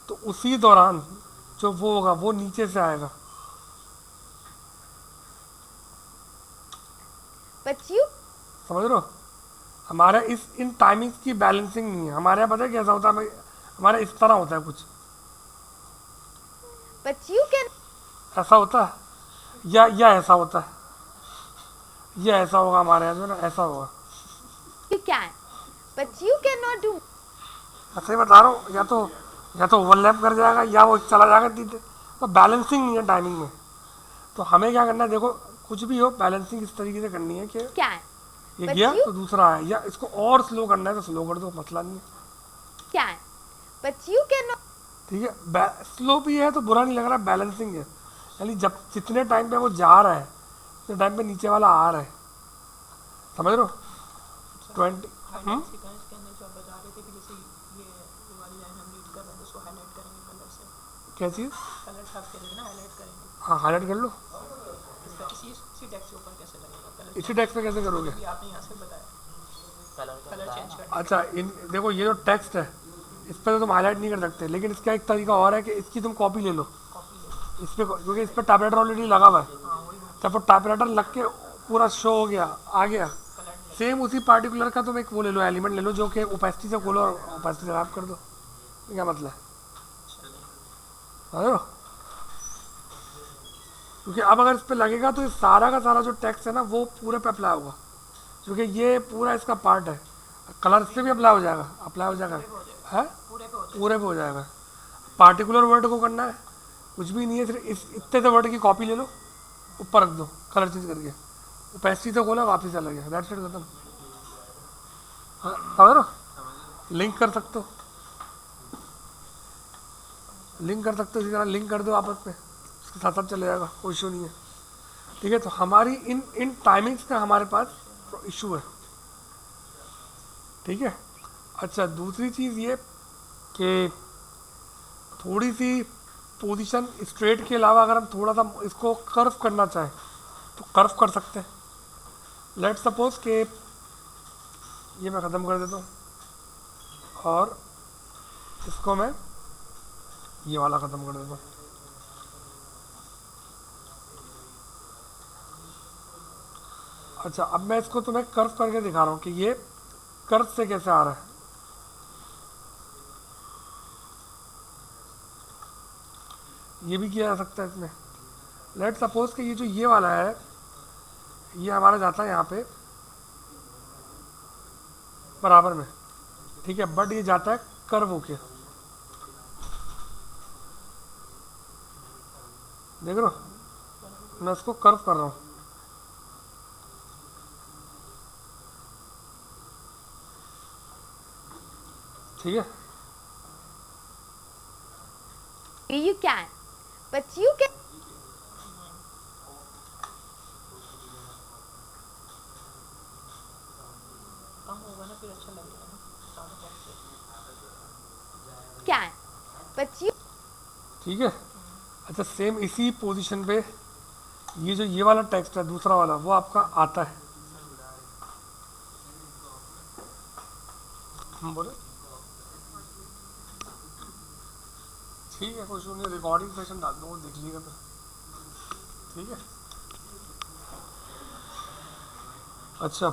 तो उसी दौरान जो वो होगा वो नीचे से आएगा।
But you
समझ रहे हो, हमारे इन टाइमिंग्स की बैलेंसिंग नहीं है। हमारे यहाँ पता है कैसा होता है, हमारे इस तरह होता है कुछ,
but you can
ऐसा होता है या ऐसा होता है, ये ऐसा होगा हमारे यहाँ जो ना, ऐसा होगा।
you can but you cannot do
ऐसे ही बता रहा हूँ, या तो ओवरलैप कर जाएगा या वो चला जाएगा दीदी। तो बैलेंसिंग नहीं है टाइमिंग में। तो हमें क्या करना है, देखो कुछ भी हो बैलेंसिंग इस तरीके से करनी है कि
can
ये
but
गया
you
तो दूसरा है, या इसको और स्लो करना है तो स्लो कर दो, मसला नहीं है।
can but you cannot
ठीक है, स्लो भी है तो बुरा नहीं लग रहा, बैलेंसिंग है, यानी जब जितने टाइम पे वो जा रहा है उतने टाइम पे नीचे वाला आ रहा है। समझ रहे हो, 20
सीक्वेंस के अंदर जो आप बता रहे थे कि जैसे ये वाली लाइन हम रीड कर रहे हैं तो उसको हाईलाइट करेंगे कलर से,
क्या चीज़?
कलर साफ करेंगे ना, हाईलाइट करेंगे।
हाँ हाईलाइट कर लो।
इसका इसी टेक्स्ट के ऊपर कैसे लगेगा कलर?
इसी टेक्स्ट पे कैसे करोगे?
ये आपने यहाँ से बताया कलर चेंज करना।
अच्छा देखो ये जो टेक्स्ट है इस पर तो तुम हाईलाइट नहीं कर सकते, लेकिन इसका एक तरीका और है कि इसकी तुम कॉपी ले लो इस पर, क्योंकि इस पर टाइपराइटर ऑलरेडी लगा हुआ है। जब वो टाइपराइटर लग के पूरा शो हो गया, आ गया, सेम उसी पार्टिकुलर का तुम एक वो ले लो, एलिमेंट ले लो जो कि ओपेसिटी से खोलो और ओपेसिटी से रैप कर दो। क्या मतलब है? क्योंकि अब अगर इस पे लगेगा तो ये सारा का सारा जो टेक्स्ट है ना वो पूरे पे अप्लाई होगा, क्योंकि ये पूरा इसका पार्ट है। कलर इससे भी अप्लाई हो जाएगा, है पूरे पे हो जाएगा। पार्टिकुलर वर्ड को करना है कुछ भी नहीं है, सिर्फ इस इतने से वर्ड की कॉपी ले लो, ऊपर रख दो कलर चेंज करके, पेस्ट्री से खोला वापस चला गया, दैट्स इट, खत्म। हाँ समझ लो, लिंक कर सकते हो, लिंक कर सकते हो, इसी तरह लिंक कर दो आपस में, उसके साथ साथ चले जाएगा, कोई इशू नहीं है। ठीक है, तो हमारी इन इन टाइमिंग्स का हमारे पास इशू है। ठीक है, अच्छा दूसरी चीज़ ये कि थोड़ी सी पोजीशन स्ट्रेट के अलावा अगर हम थोड़ा सा इसको कर्व करना चाहें तो कर्व कर सकते हैं। लेट सपोज कि ये मैं ख़त्म कर देता हूँ और इसको मैं ये वाला ख़त्म कर देता हूँ। अच्छा, अब मैं इसको तुम्हें कर्व करके दिखा रहा हूँ कि ये कर्व से कैसे आ रहा है। ये भी किया जा सकता है इसमें। लेट सपोज कि ये जो ये वाला है ये हमारा जाता है यहाँ पे बराबर में, ठीक है, बट ये जाता है कर्व होके, देख रहे हो, मैं इसको कर्व कर रहा हूँ। ठीक है,
You can, but you can.
कम होगा ना फिर अच्छा लगेगा ना, ज़्यादा कॉस्ट
Can, but you.
ठीक है। अच्छा, सेम इसी पोजीशन पे ये जो ये वाला टेक्स्ट है दूसरा वाला वो आपका आता है, हम बोले ठीक है, कुछ नहीं, रिकॉर्डिंग सेशन डाल दूँगा, देख लीजिएगा फिर। ठीक है, अच्छा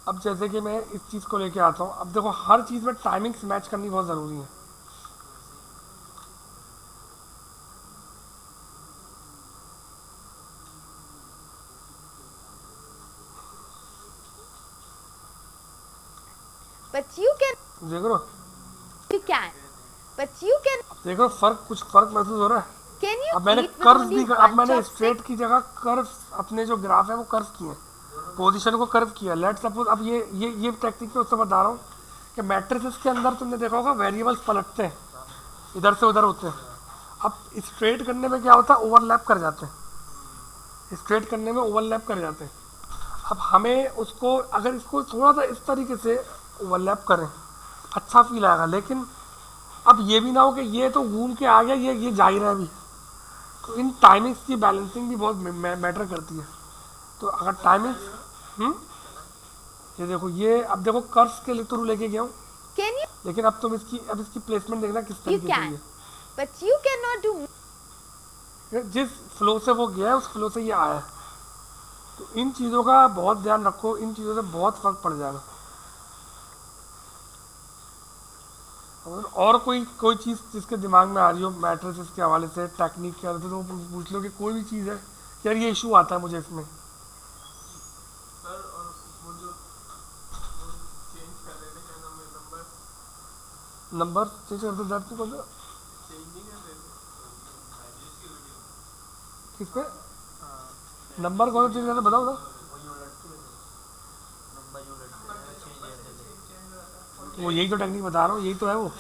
अब जैसे कि मैं इस चीज़ को लेके आता हूँ, अब देखो हर चीज़ में टाइमिंग्स मैच करनी बहुत ज़रूरी है।
But you can.
देख रहे हो,
You can, but you can.
देख रहे हो कुछ फर्क महसूस हो रहा है।
Can you
अब मैंने
eat with
कर्व
only
भी अब
one
मैंने
chopstick?
स्ट्रेट की जगह कर्व, अपने जो ग्राफ है वो कर्व किए हैं, पोजीशन को कर्व किया। लेट सपोज अब ये टेक्निक मैं उससे बता रहा हूँ कि मैट्रिसेस के अंदर तुमने देखा होगा वेरिएबल्स पलटते हैं, इधर से उधर होते हैं। अब स्ट्रेट करने में क्या होता है, ओवरलैप कर जाते हैं, स्ट्रेट करने में ओवरलैप कर जाते हैं। अब हमें उसको अगर इसको थोड़ा सा इस तरीके से ओवरलैप करें अच्छा फील आएगा, लेकिन अब ये भी ना हो कि ये तो घूम के आ गया, ये जा ही रहा है अभी। तो इन टाइमिंग्स की बैलेंसिंग भी बहुत मैटर करती है। तो अगर टाइमिंग्स ये देखो, ये अब देखो कर्व्स के थ्रू लेके गया हूँ,
Can you?
लेकिन अब तुम इसकी प्लेसमेंट देखना किस
You
तरीके से
can,
है।
but you cannot do.
जिस फ्लो से वो गया है उस फ्लो से ये आया है। तो इन चीज़ों का बहुत ध्यान रखो, इन चीज़ों से बहुत फर्क पड़ जाएगा। और कोई चीज़ जिसके दिमाग में आ रही हो मैट्रिसेस के हवाले से, टेक्निक के हवाले से, तो वो पूछ लो कि कोई भी चीज़ है यार ये इशू आता है मुझे इसमें।
सर और वो जो चेंज कर रहे थे, क्या नाम है,
नंबर चेंज कर दो, दैट कौन सा
चेंज नहीं कर रहे थे
किस पे नंबर कौन सा चेंज करना, बताओ बताओ। वो यही तो टेक्निक बता रहा हूँ, यही तो है वो।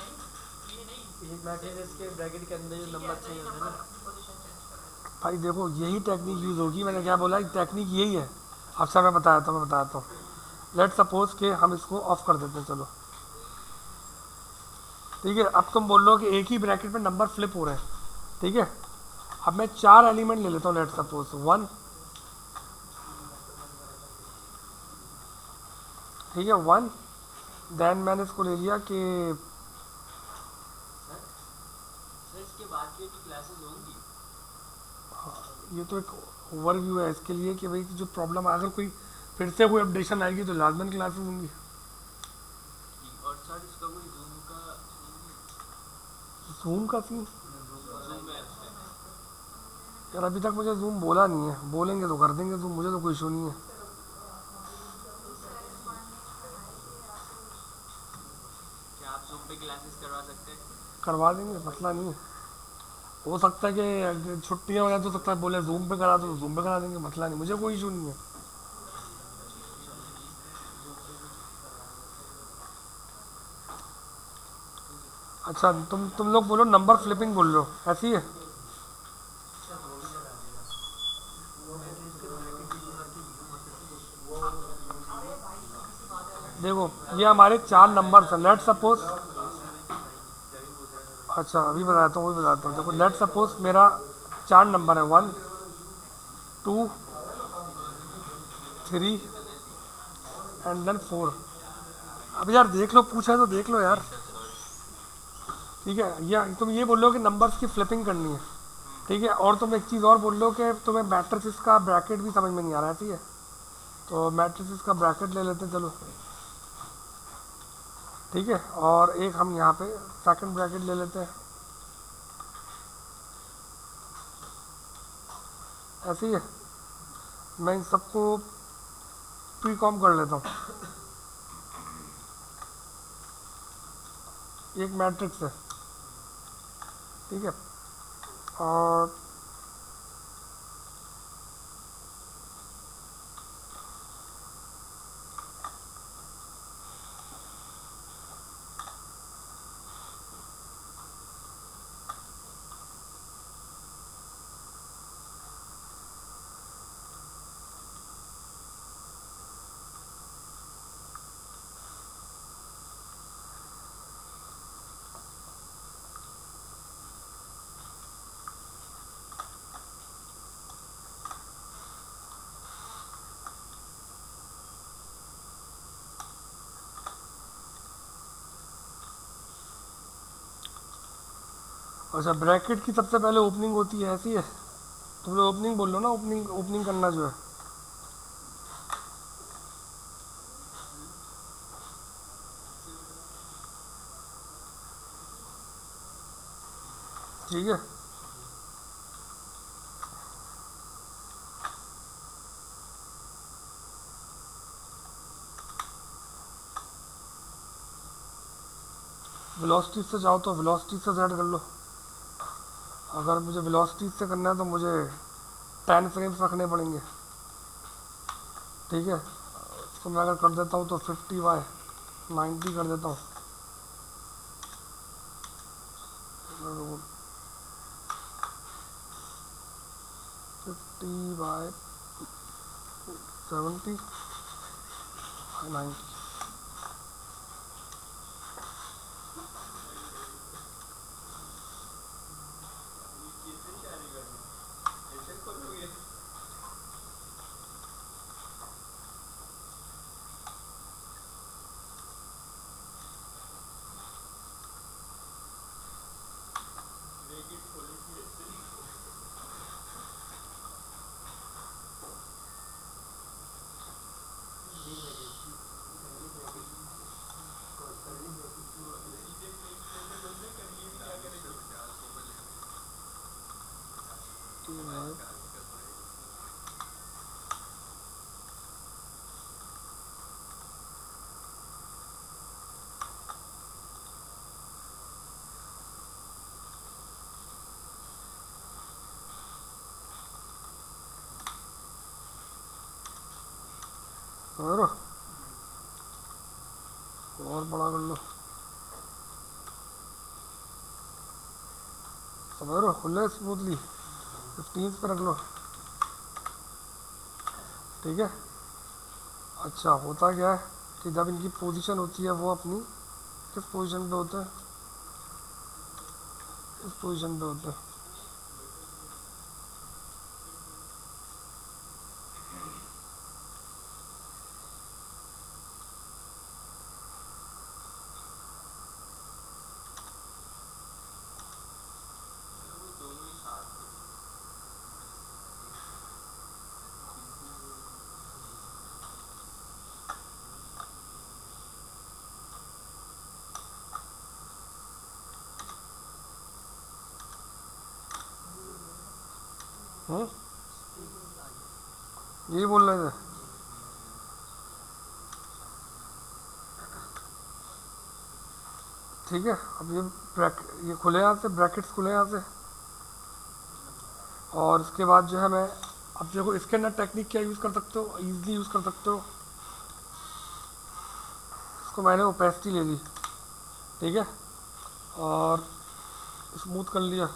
मैट्रिसेस के ब्रैकेट के अंदर जो नंबर चाहिए होते हैं ना,
भाई देखो यही टेक्निक यूज़ होगी, मैंने क्या बोला, टेक्निक यही है। अब सर मैं बताता हूँ। लेट सपोज कि हम इसको ऑफ कर देते हैं, चलो ठीक है। अब तुम बोल लो कि एक ही ब्रैकेट में नंबर फ्लिप हो रहे हैं, ठीक है। अब मैं 4 एलिमेंट ले लेता हूँ, लेट सपोज 1, ठीक है 1। देन मैंने इसको ले लिया कि
सर इसके बाद की क्लासेस होंगी।
ये तो एक ओवरव्यू है इसके लिए कि भाई जो प्रॉब्लम अगर कोई फिर से कोई अपडेशन आएगी तो लाजमन क्लासेस होंगी।
और सर इसका कोई
जूम का सीन
जूम ऐप है।
यार अभी तक मुझे जूम बोला नहीं है, बोलेंगे तो कर देंगे जूम, मुझे तो कोई इशू नहीं है।
क्या आप जूम पे क्लासेस करवा सकते हैं?
करवा देंगे, मसला नहीं है। हो सकता है कि छुट्टियाँ वगैरह तो सकता है बोले जूम पे करा दो तो जूम पे करा देंगे, मसला नहीं, मुझे कोई इशू नहीं है। अच्छा तुम लोग बोलो नंबर फ्लिपिंग बोल रहे हो, ऐसी है? देखो ये हमारे 4 नंबर हैं, लेट सपोज, अच्छा अभी बताता हूँ, वही बताता हूँ। देखो लेट सपोज मेरा 4 नंबर है, 1 2 3 एंड देन 4। अब यार देख लो, पूछा है तो देख लो यार, ठीक है? या तुम ये बोल लो कि नंबर्स की फ्लिपिंग करनी है, ठीक है? और तुम एक चीज़ और बोल लो कि तुम्हें मैट्रिसेस का ब्रैकेट भी समझ में नहीं आ रहा है, ठीक है? तो मैट्रिसेस का ब्रैकेट ले लेते हैं, चलो ठीक है। और एक हम यहाँ पे सेकंड ब्रैकेट ले लेते हैं, ऐसे ही है। मैं इन सबको प्री कॉम कर लेता हूँ, एक मैट्रिक्स है, ठीक है? और अच्छा ब्रैकेट की सबसे पहले ओपनिंग होती है, ऐसी है? तुम लोग ओपनिंग बोल लो ना, ओपनिंग ओपनिंग करना जो है, ठीक है? वेलोसिटी से चाहो तो वेलोसिटी से सेट कर लो। अगर मुझे वेलोसिटी से करना है तो मुझे 10 फ्रेम्स रखने पड़ेंगे, ठीक है? इसको मैं अगर कर देता हूँ तो 50/90 कर देता हूँ, 50/70/90। समझ लो, और बड़ा कर लो, समझ लो, खुले स्मूथली 15 पे रख लो, ठीक है? अच्छा होता क्या है कि जब इनकी पोजीशन होती है वो अपनी किस पोजीशन पे होते हैं, इस पोजीशन पे होते हैं, यही बोल रहे थे। ठीक है, अब ये खुले यहाँ से, ब्रैकेट्स खुले यहाँ से, और इसके बाद जो है मैं, अब देखो इसके अंदर टेक्निक क्या यूज़ कर सकते हो, ईजिली यूज़ कर सकते हो। इसको मैंने ओपेसिटी ले ली, ठीक है, और स्मूथ कर लिया।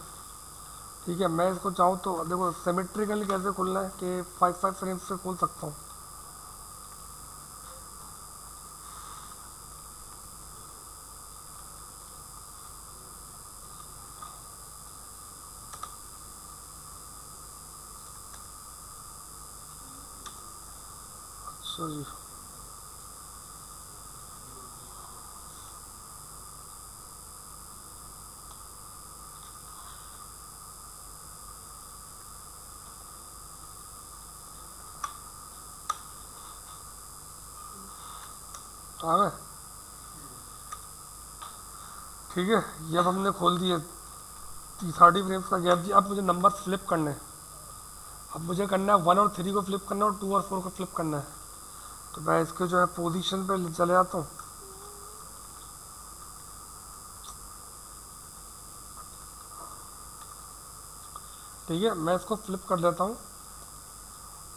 ठीक है, मैं इसको चाहूँ तो देखो सिमेट्रिकली कैसे खोलना है कि 5 फ्रेम्स से खोल सकता हूँ। अच्छा जी, आ गए। ठीक है, ये अब हमने खोल दिए 30 फ्रेम्स का गैप दिया। अब मुझे नंबर फ्लिप करने हैं। अब मुझे करना है 1 और 3 को फ्लिप करना है और 2 और 4 को फ्लिप करना है। तो मैं इसके जो है पोजीशन पे चले जाता हूँ। ठीक है, मैं इसको फ्लिप कर देता हूँ।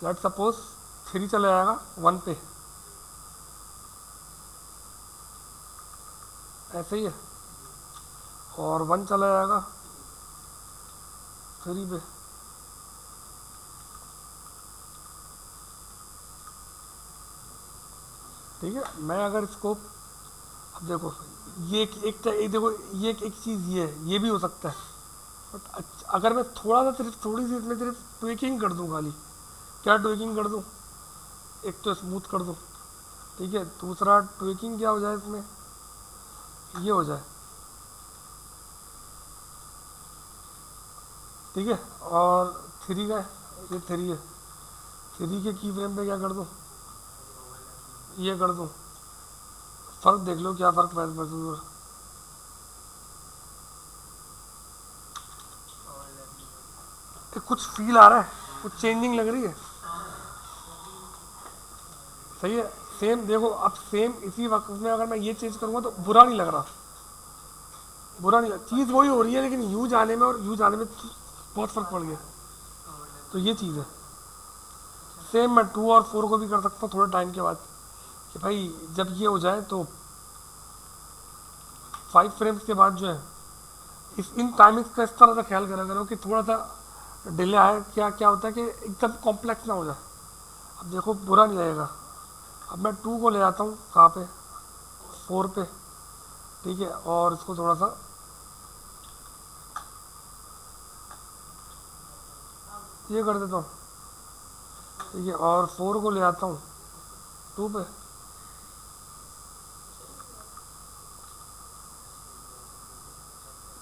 लेट सपोज 3 चले जाएगा 1 पे, ऐसे ही है, और 1 चला जाएगा 3 पे। ठीक है, मैं अगर इसको, अब देखो ये एक देखो ये एक चीज़ ये भी हो सकता है, बट अगर मैं थोड़ा सा सिर्फ थोड़ी सी इसमें सिर्फ ट्विकिंग कर दूँ, खाली क्या ट्विकिंग कर दूँ, एक तो स्मूथ कर दूँ, ठीक है, दूसरा ट्विकिंग क्या हो जाए इसमें, ये हो जाए, ठीक है, और 3 का ये 3 है, 3 के की फ्रेम पे क्या कर दूँ, ये कर दूँ। फ़र्क देख लो क्या फ़र्क महसूस हो रहा है। कुछ फील आ रहा है, कुछ चेंजिंग लग रही है, सही है। सेम देखो, अब सेम इसी वक्त में अगर मैं ये चेंज करूँगा तो बुरा नहीं लग रहा, बुरा नहीं लग, चीज़ वही हो रही है, लेकिन यू जाने में और यू जाने में बहुत फ़र्क पड़ गया। तो ये चीज़ है। सेम मैं 2 और 4 को भी कर सकता हूँ थोड़े टाइम के बाद, कि भाई जब ये हो जाए तो 5 फ्रेम्स के बाद जो है इन टाइमिंग्स का इस तरह से ख्याल करा करो कि थोड़ा सा डिले आए। क्या क्या होता है कि एकदम कॉम्प्लेक्स ना हो जाए। अब देखो बुरा नहीं लगेगा। अब मैं 2 को ले आता हूँ कहाँ पे, 4 पे, ठीक है, और इसको थोड़ा सा ये कर देता हूँ, ठीक है, और 4 को ले आता हूँ 2 पे,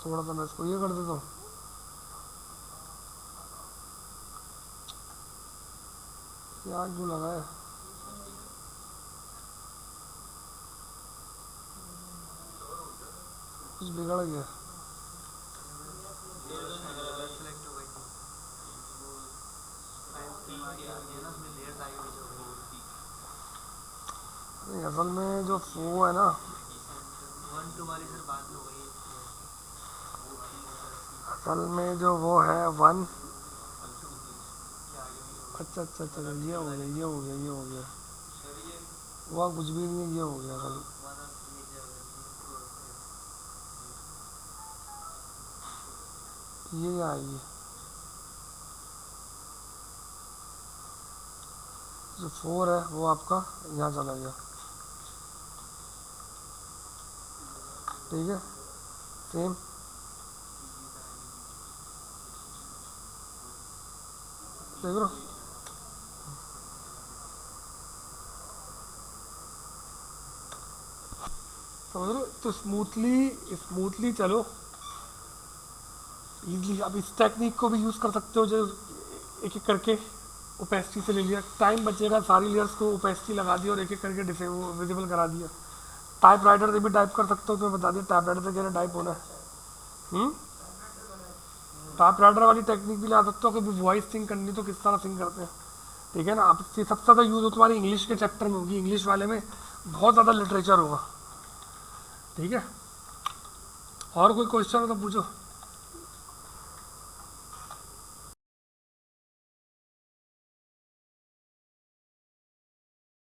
थोड़ा सा मैं इसको ये कर देता हूँ, यार क्यों लगाया, कुछ बिगड़ गया। नहीं, असल में जो वो है ना, असल में जो वो है 1, अच्छा अच्छा अच्छा, ये हो गया, ये हो गया, ये हो गया, वह कुछ भी नहीं, ये हो गया असल, ये आएगी जो 4 है वो आपका यहाँ चला गया, ठीक है, सेम देख लो। समझ लो, तो स्मूथली चलो, इजली। अब इस टेक्निक को भी यूज़ कर सकते हो, जो एक एक करके ओपेसिटी से ले लिया, टाइम बचेगा, सारी लेयर्स को ओपेसिटी लगा दी और एक एक करके विजिबल करा दिया। टाइप राइटर से भी टाइप कर सकते हो, तो मैं बता दिया टाइप राइटर से कैसे टाइप होना है। टाइप राइटर वाली टेक्निक भी ला सकते हो, कभी वॉइस सिंग करनी तो किस तरह सिंग करते हैं, ठीक है ना। अब सबसे ज़्यादा यूज़ हो तुम्हारी इंग्लिश के चैप्टर में होगी, इंग्लिश वाले में बहुत ज़्यादा लिटरेचर होगा, ठीक है। और कोई क्वेश्चन हो तो पूछो।